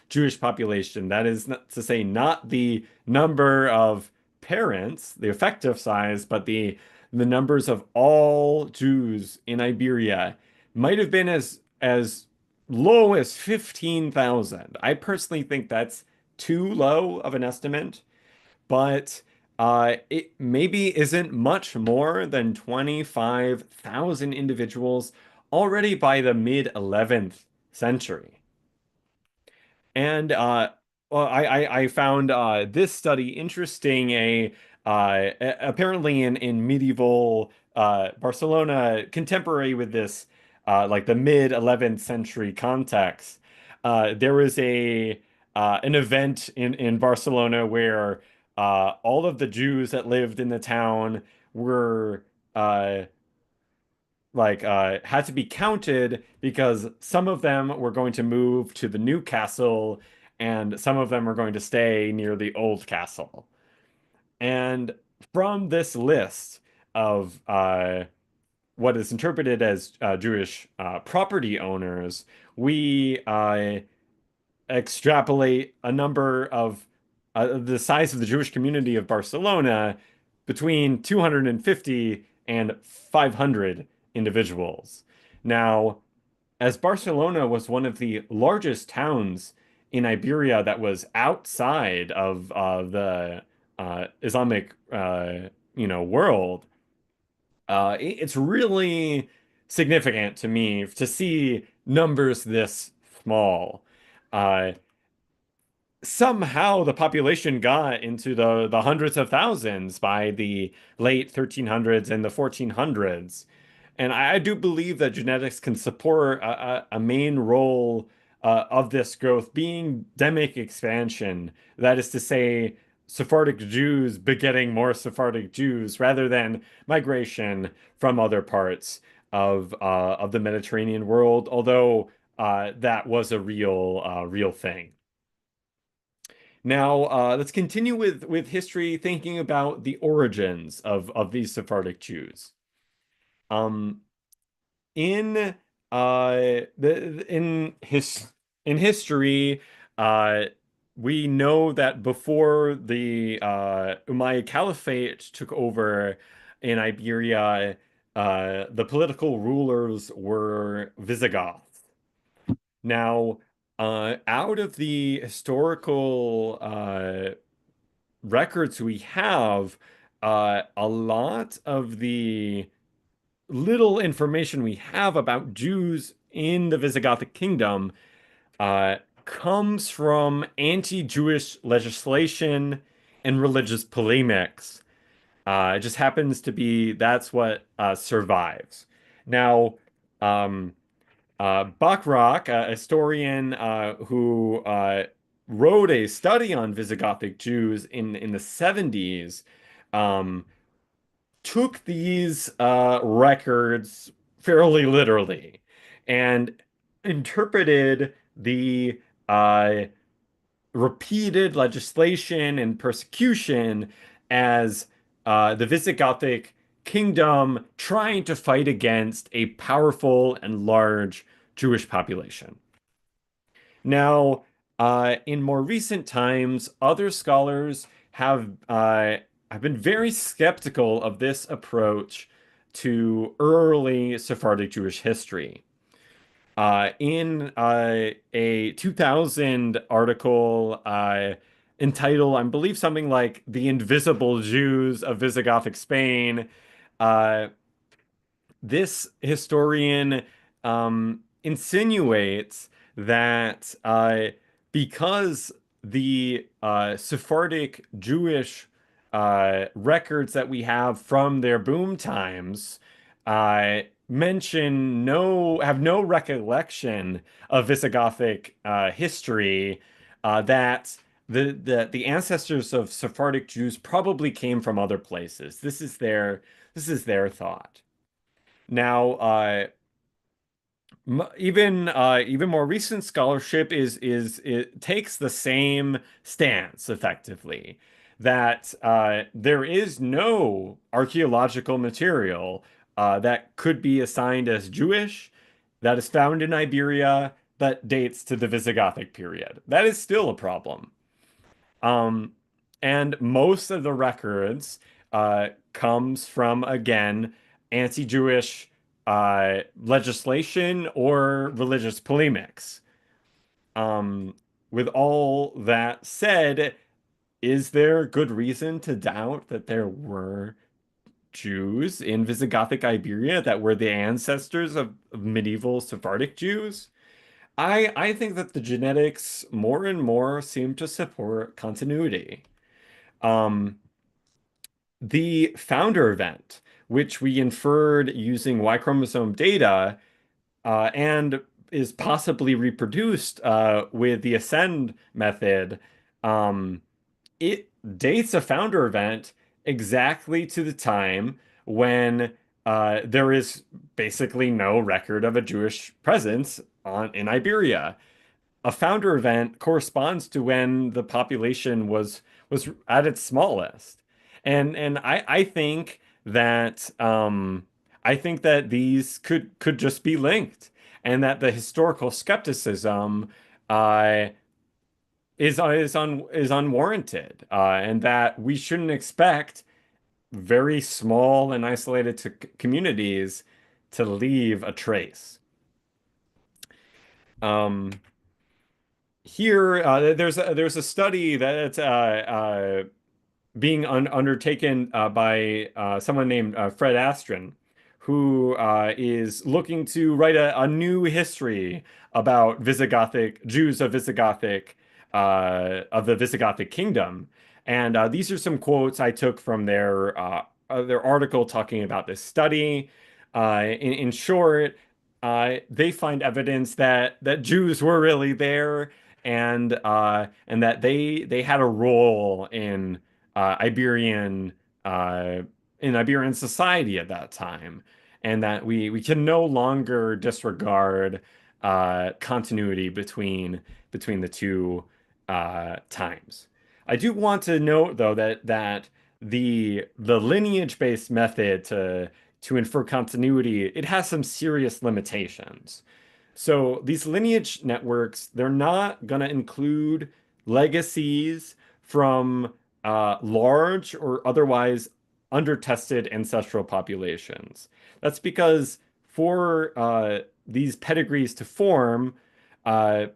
Speaker 2: Jewish population. That is not to say, not the number of parents, the effective size, but the numbers of all Jews in Iberia might have been as low as 15,000. I personally think that's too low of an estimate, but It maybe isn't much more than 25,000 individuals already by the mid 11th century. And well, I found this study interesting. Apparently in medieval Barcelona, contemporary with this, like the mid 11th century context, there was a an event in Barcelona where all of the Jews that lived in the town were uh, had to be counted because some of them were going to move to the new castle and some of them were going to stay near the old castle. And from this list of what is interpreted as Jewish property owners, we extrapolate a number of the size of the Jewish community of Barcelona between 250 and 500 individuals. Now, as Barcelona was one of the largest towns in Iberia that was outside of the Islamic world, it's really significant to me to see numbers this small. Uh, Somehow the population got into the hundreds of thousands by the late 1300s and the 1400s. And I do believe that genetics can support a main role of this growth being demic expansion. That is to say, Sephardic Jews begetting more Sephardic Jews rather than migration from other parts of the Mediterranean world, although that was a real thing. Now, let's continue with history, thinking about the origins of these Sephardic Jews. Um, in in history, uh, we know that before the Umayyad Caliphate took over in Iberia, the political rulers were Visigoths. Now, out of the historical records we have, a lot of the little information we have about Jews in the Visigothic kingdom uh, comes from anti-Jewish legislation and religious polemics. It just happens to be that's what survives. Now, um, Bachrach, a historian who wrote a study on Visigothic Jews in the 70s, um, took these records fairly literally and interpreted the uh, repeated legislation and persecution as the Visigothic kingdom trying to fight against a powerful and large Jewish population. Now, in more recent times, other scholars have been very skeptical of this approach to early Sephardic Jewish history. In a 2000 article entitled, I believe, something like "The Invisible Jews of Visigothic Spain," uh, this historian insinuates that because the Sephardic Jewish records that we have from their boom times have no recollection of Visigothic history, that the ancestors of Sephardic Jews probably came from other places. This is their thought. Now, even more recent scholarship is it takes the same stance effectively that there is no archaeological material that could be assigned as Jewish that is found in Iberia that dates to the Visigothic period. That is still a problem. Um, and most of the records comes from, again, anti-Jewish legislation or religious polemics. With all that said, is there good reason to doubt that there were Jews in Visigothic Iberia that were the ancestors of medieval Sephardic Jews? I think that the genetics more and more seem to support continuity. Um, the founder event, which we inferred using Y chromosome data, and is possibly reproduced with the Ascend method, um, it dates a founder event exactly to the time when there is basically no record of a Jewish presence in Iberia. A founder event corresponds to when the population was at its smallest. And I think that these could just be linked, and that the historical skepticism uh, is unwarranted, and that we shouldn't expect very small and isolated communities to leave a trace. Um, Here, there's a study that's being undertaken by someone named Fred Astron, who is looking to write a new history about Visigothic Jews of the Visigothic kingdom. And these are some quotes I took from their article talking about this study. In short, they find evidence that Jews were really there, and that they had a role uh, Iberian uh, in Iberian society at that time, and that we can no longer disregard continuity between the two times. I do want to note though that the lineage-based method to infer continuity, it has some serious limitations. So these lineage networks, they're not going to include legacies from large or otherwise under-tested ancestral populations. That's because for these pedigrees to form, uh,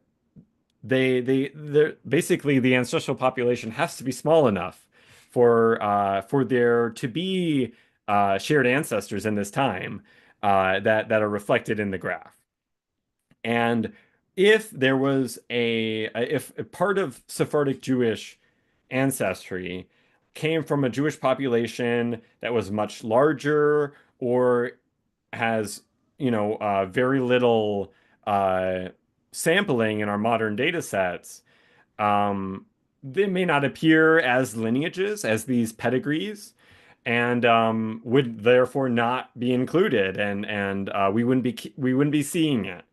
Speaker 2: they're basically the ancestral population has to be small enough for there to be shared ancestors in this time that are reflected in the graph. And if there was if a part of Sephardic Jewish ancestry came from a Jewish population that was much larger or has, very little uh, sampling in our modern data sets, they may not appear as lineages, as these pedigrees, and would therefore not be included, and we wouldn't be seeing it.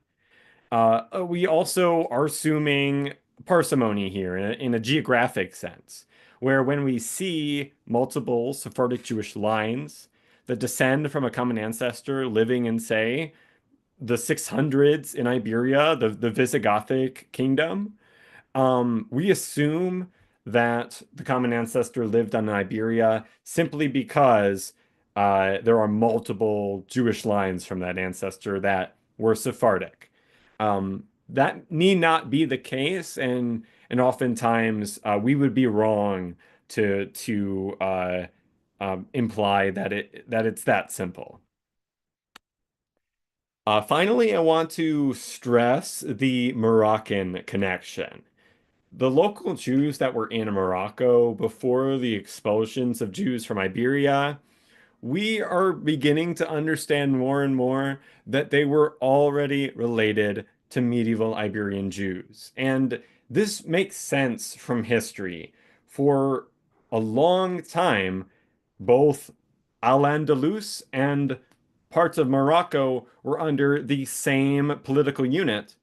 Speaker 2: We also are assuming parsimony here in a geographic sense, where when we see multiple Sephardic Jewish lines that descend from a common ancestor living in, say, the 600s in Iberia, the Visigothic kingdom, we assume that the common ancestor lived on Iberia simply because there are multiple Jewish lines from that ancestor that were Sephardic. That need not be the case, and oftentimes we would be wrong to imply that it's that simple. Finally, I want to stress the Moroccan connection. The local Jews that were in Morocco before the expulsions of Jews from Iberia, we are beginning to understand more and more that they were already related to medieval Iberian Jews. And this makes sense from history. For a long time, both Al-Andalus and parts of Morocco were under the same political unit.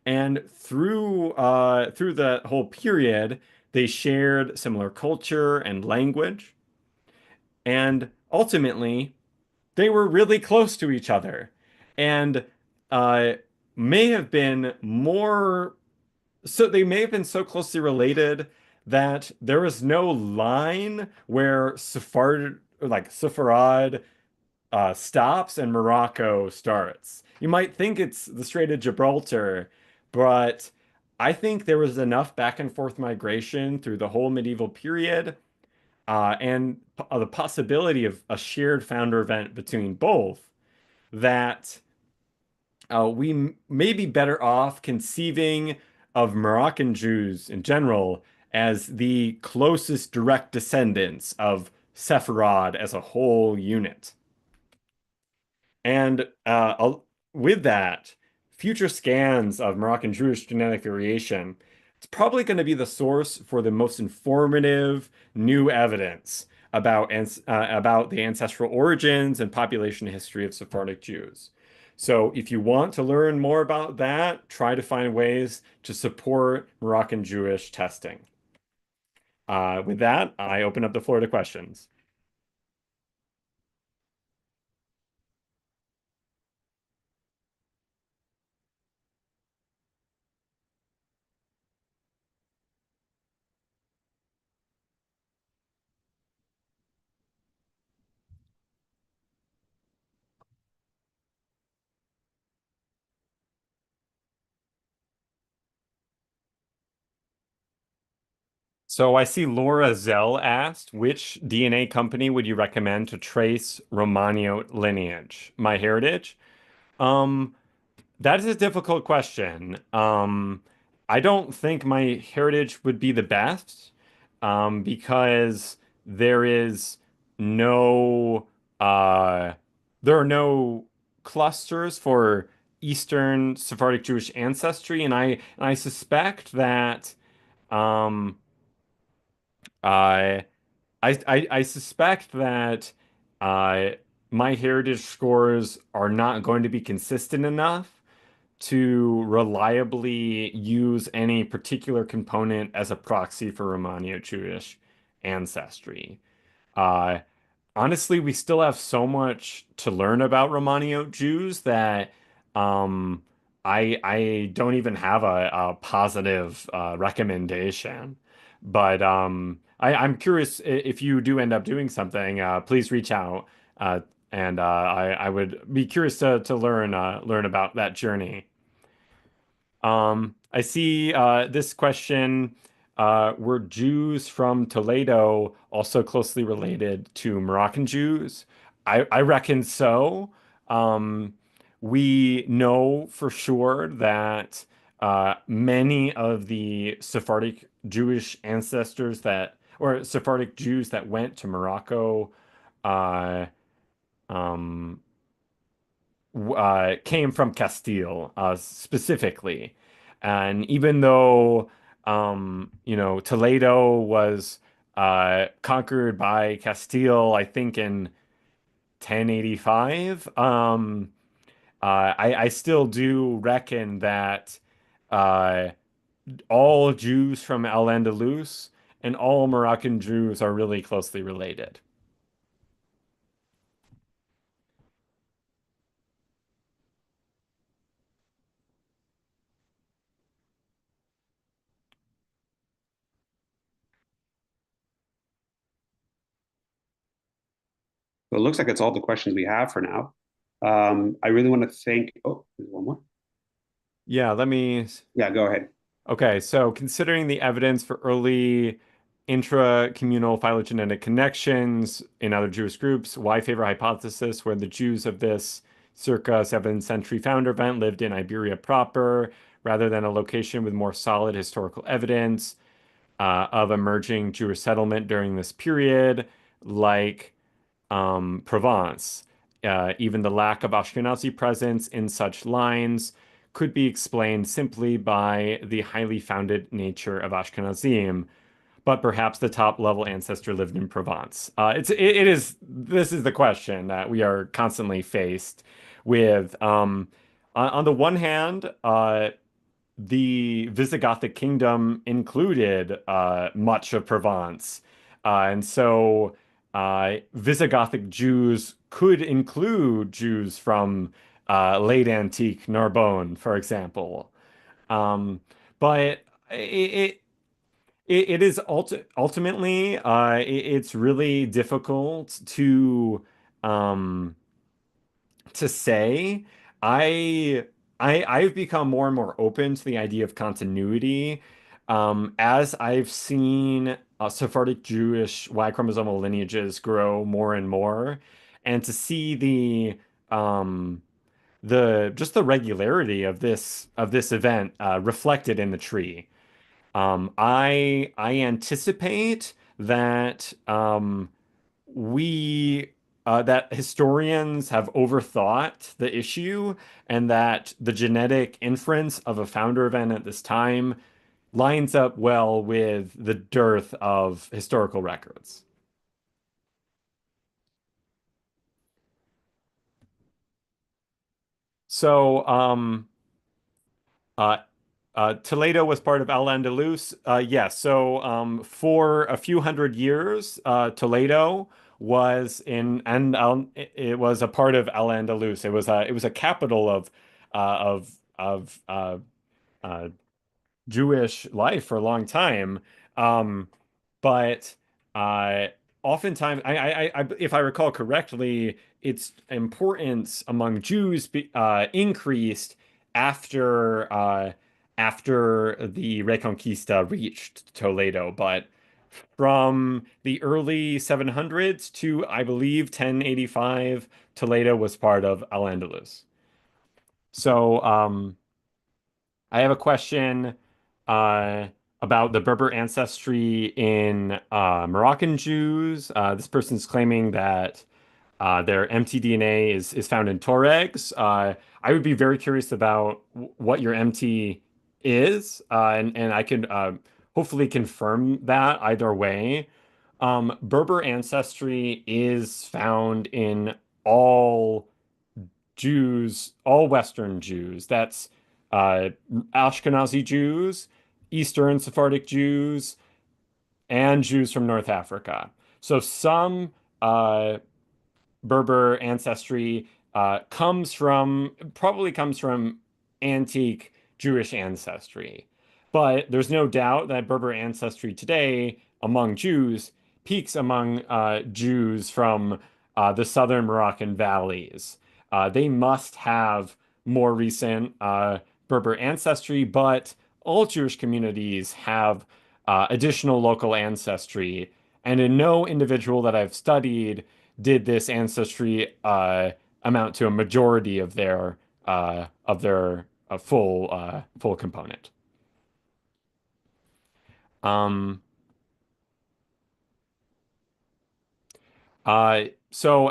Speaker 2: And through that whole period, they shared similar culture and language. And ultimately, they were really close to each other, and uh, may have been more so they may have been so closely related that there was no line where Sepharad stops and Morocco starts. You might think it's the Strait of Gibraltar, but I think there was enough back and forth migration through the whole medieval period, and the possibility of a shared founder event between both that we may be better off conceiving of Moroccan Jews in general as the closest direct descendants of Sepharad as a whole unit. And with that, future scans of Moroccan Jewish genetic variation, it's probably going to be the source for the most informative new evidence about the ancestral origins and population history of Sephardic Jews. So if you want to learn more about that, try to find ways to support Moroccan Jewish testing. With that, I open up the floor to questions. So I see Laura Zell asked, which DNA company would you recommend to trace Romaniote lineage? My heritage? Um, that is a difficult question. I don't think my heritage would be the best, because there is no, uh, there are no clusters for Eastern Sephardic Jewish ancestry, and I suspect that, um, I I suspect that uh, my heritage scores are not going to be consistent enough to reliably use any particular component as a proxy for Romano-Jewish ancestry. Uh, Honestly, we still have so much to learn about Romano Jews that um, I don't even have a positive recommendation. But I'm curious if you do end up doing something, please reach out, and I would be curious to learn about that journey. I see this question. Were Jews from Toledo also closely related to Moroccan Jews? I reckon so. Um, we know for sure that many of the Sephardic Jewish ancestors or Sephardic Jews that went to Morocco, uh, um, came from Castile, specifically. And even though, Toledo was conquered by Castile, I think in 1085, I still do reckon that uh, all Jews from Al-Andalus and all Moroccan Jews are really closely related.
Speaker 1: So it looks like it's all the questions we have for now. I really want to thank. Oh, there's one more.
Speaker 2: Yeah, let me.
Speaker 1: Yeah, go ahead.
Speaker 2: Okay, so considering the evidence for early intra-communal phylogenetic connections in other Jewish groups, why favor hypothesis where the Jews of this circa 7th century founder event lived in Iberia proper, rather than a location with more solid historical evidence of emerging Jewish settlement during this period, like Provence. Even the lack of Ashkenazi presence in such lines could be explained simply by the highly founded nature of Ashkenazim, but perhaps the top level ancestor lived in Provence. It is this is the question that we are constantly faced with. On the one hand, the Visigothic kingdom included much of Provence. And so Visigothic Jews could include Jews from late antique Narbonne, for example. Um, but it is ultimately it's really difficult um, to say. I I've become more and more open to the idea of continuity as I've seen Sephardic Jewish Y chromosomal lineages grow more and more, and to see the just the regularity of this event reflected in the tree. I anticipate that we that historians have overthought the issue, and that the genetic inference of a founder event at this time lines up well with the dearth of historical records. So, uh, Toledo was part of Al-Andalus. Yes. So, for a few hundred years, Toledo was it was a part of Al-Andalus. It was a capital of uh, Jewish life for a long time. Um, but uh, oftentimes, if I recall correctly, its importance among Jews increased after after the Reconquista reached Toledo. But from the early 700s to, I believe, 1085, Toledo was part of Al-Andalus. So, I have a question uh, about the Berber ancestry in Moroccan Jews. This person's claiming that their mtDNA is found in Tuaregs. I would be very curious about what your MT is, and I could hopefully confirm that either way. Berber ancestry is found in all Jews, all Western Jews. That's uh, Ashkenazi Jews, Eastern Sephardic Jews, and Jews from North Africa. So some uh, Berber ancestry probably comes from antique Jewish ancestry. But there's no doubt that Berber ancestry today among Jews peaks among Jews from the southern Moroccan valleys. They must have more recent Berber ancestry, but all Jewish communities have additional local ancestry. And in no individual that I've studied did this ancestry amount to a majority of their full component. Um, so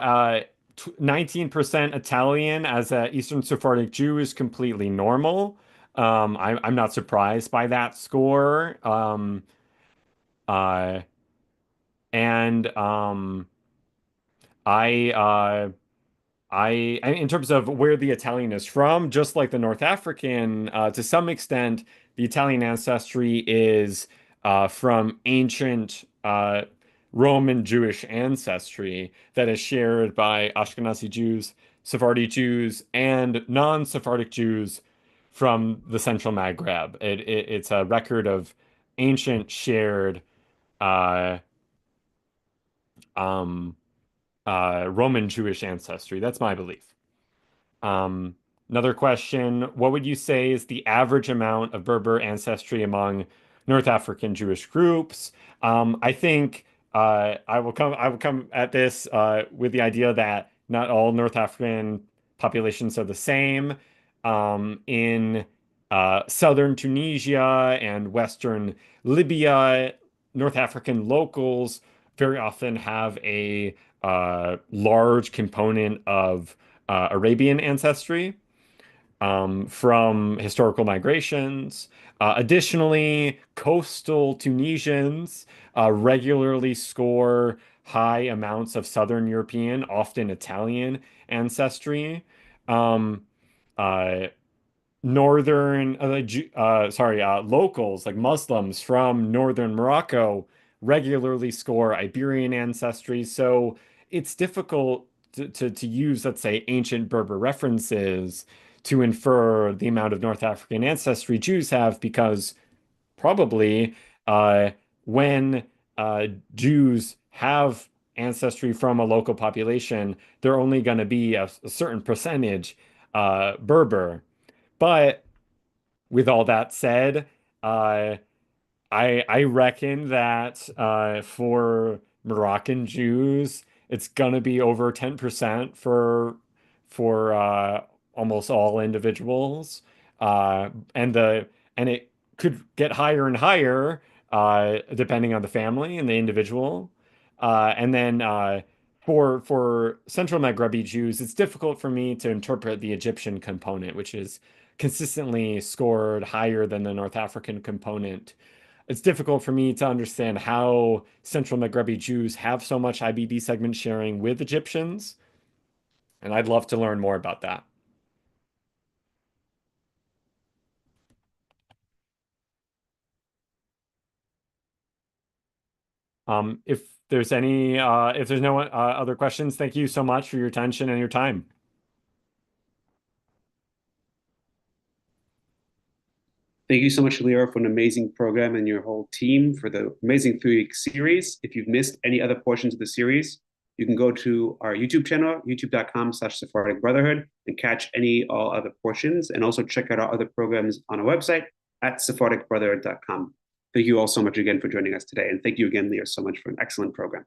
Speaker 2: 19% Italian as a Eastern Sephardic Jew is completely normal. I'm not surprised by that score. Uh, and I in terms of where the Italian is from, just like the North African, to some extent, the Italian ancestry is from ancient Roman Jewish ancestry that is shared by Ashkenazi Jews, Sephardi Jews, and non-Sephardic Jews from the Central Maghreb. It's a record of ancient shared uh, um, Roman Jewish ancestry. That's my belief. Um, Another question, what would you say is the average amount of Berber ancestry among North African Jewish groups? I think I will come at this with the idea that not all North African populations are the same. In southern Tunisia and western Libya, North African locals very often have a large component of Arabian ancestry from historical migrations. Additionally, coastal Tunisians regularly score high amounts of Southern European, often Italian ancestry. Um, uh, locals like Muslims from northern Morocco regularly score Iberian ancestry. So it's difficult to use, let's say, ancient Berber references to infer the amount of North African ancestry Jews have, because probably uh, when Jews have ancestry from a local population, they're only going to be a certain percentage Berber. But with all that said, I reckon that for Moroccan Jews, it's gonna be over 10% for almost all individuals, and it could get higher and higher depending on the family and the individual. And then for Central Maghrebi Jews, it's difficult for me to interpret the Egyptian component, which is consistently scored higher than the North African component. It's difficult for me to understand how Central Maghrebi Jews have so much IBD segment sharing with Egyptians, and I'd love to learn more about that. If if there's no other questions, thank you so much for your attention and your time.
Speaker 1: Thank you so much, Leo, for an amazing program and your whole team for the amazing 3-week series. If you've missed any other portions of the series, you can go to our YouTube channel, youtube.com/Sephardic Brotherhood, and catch all other portions, and also check out our other programs on our website at sephardicbrotherhood.com. Thank you all so much again for joining us today. And thank you again, Leo, so much for an excellent program.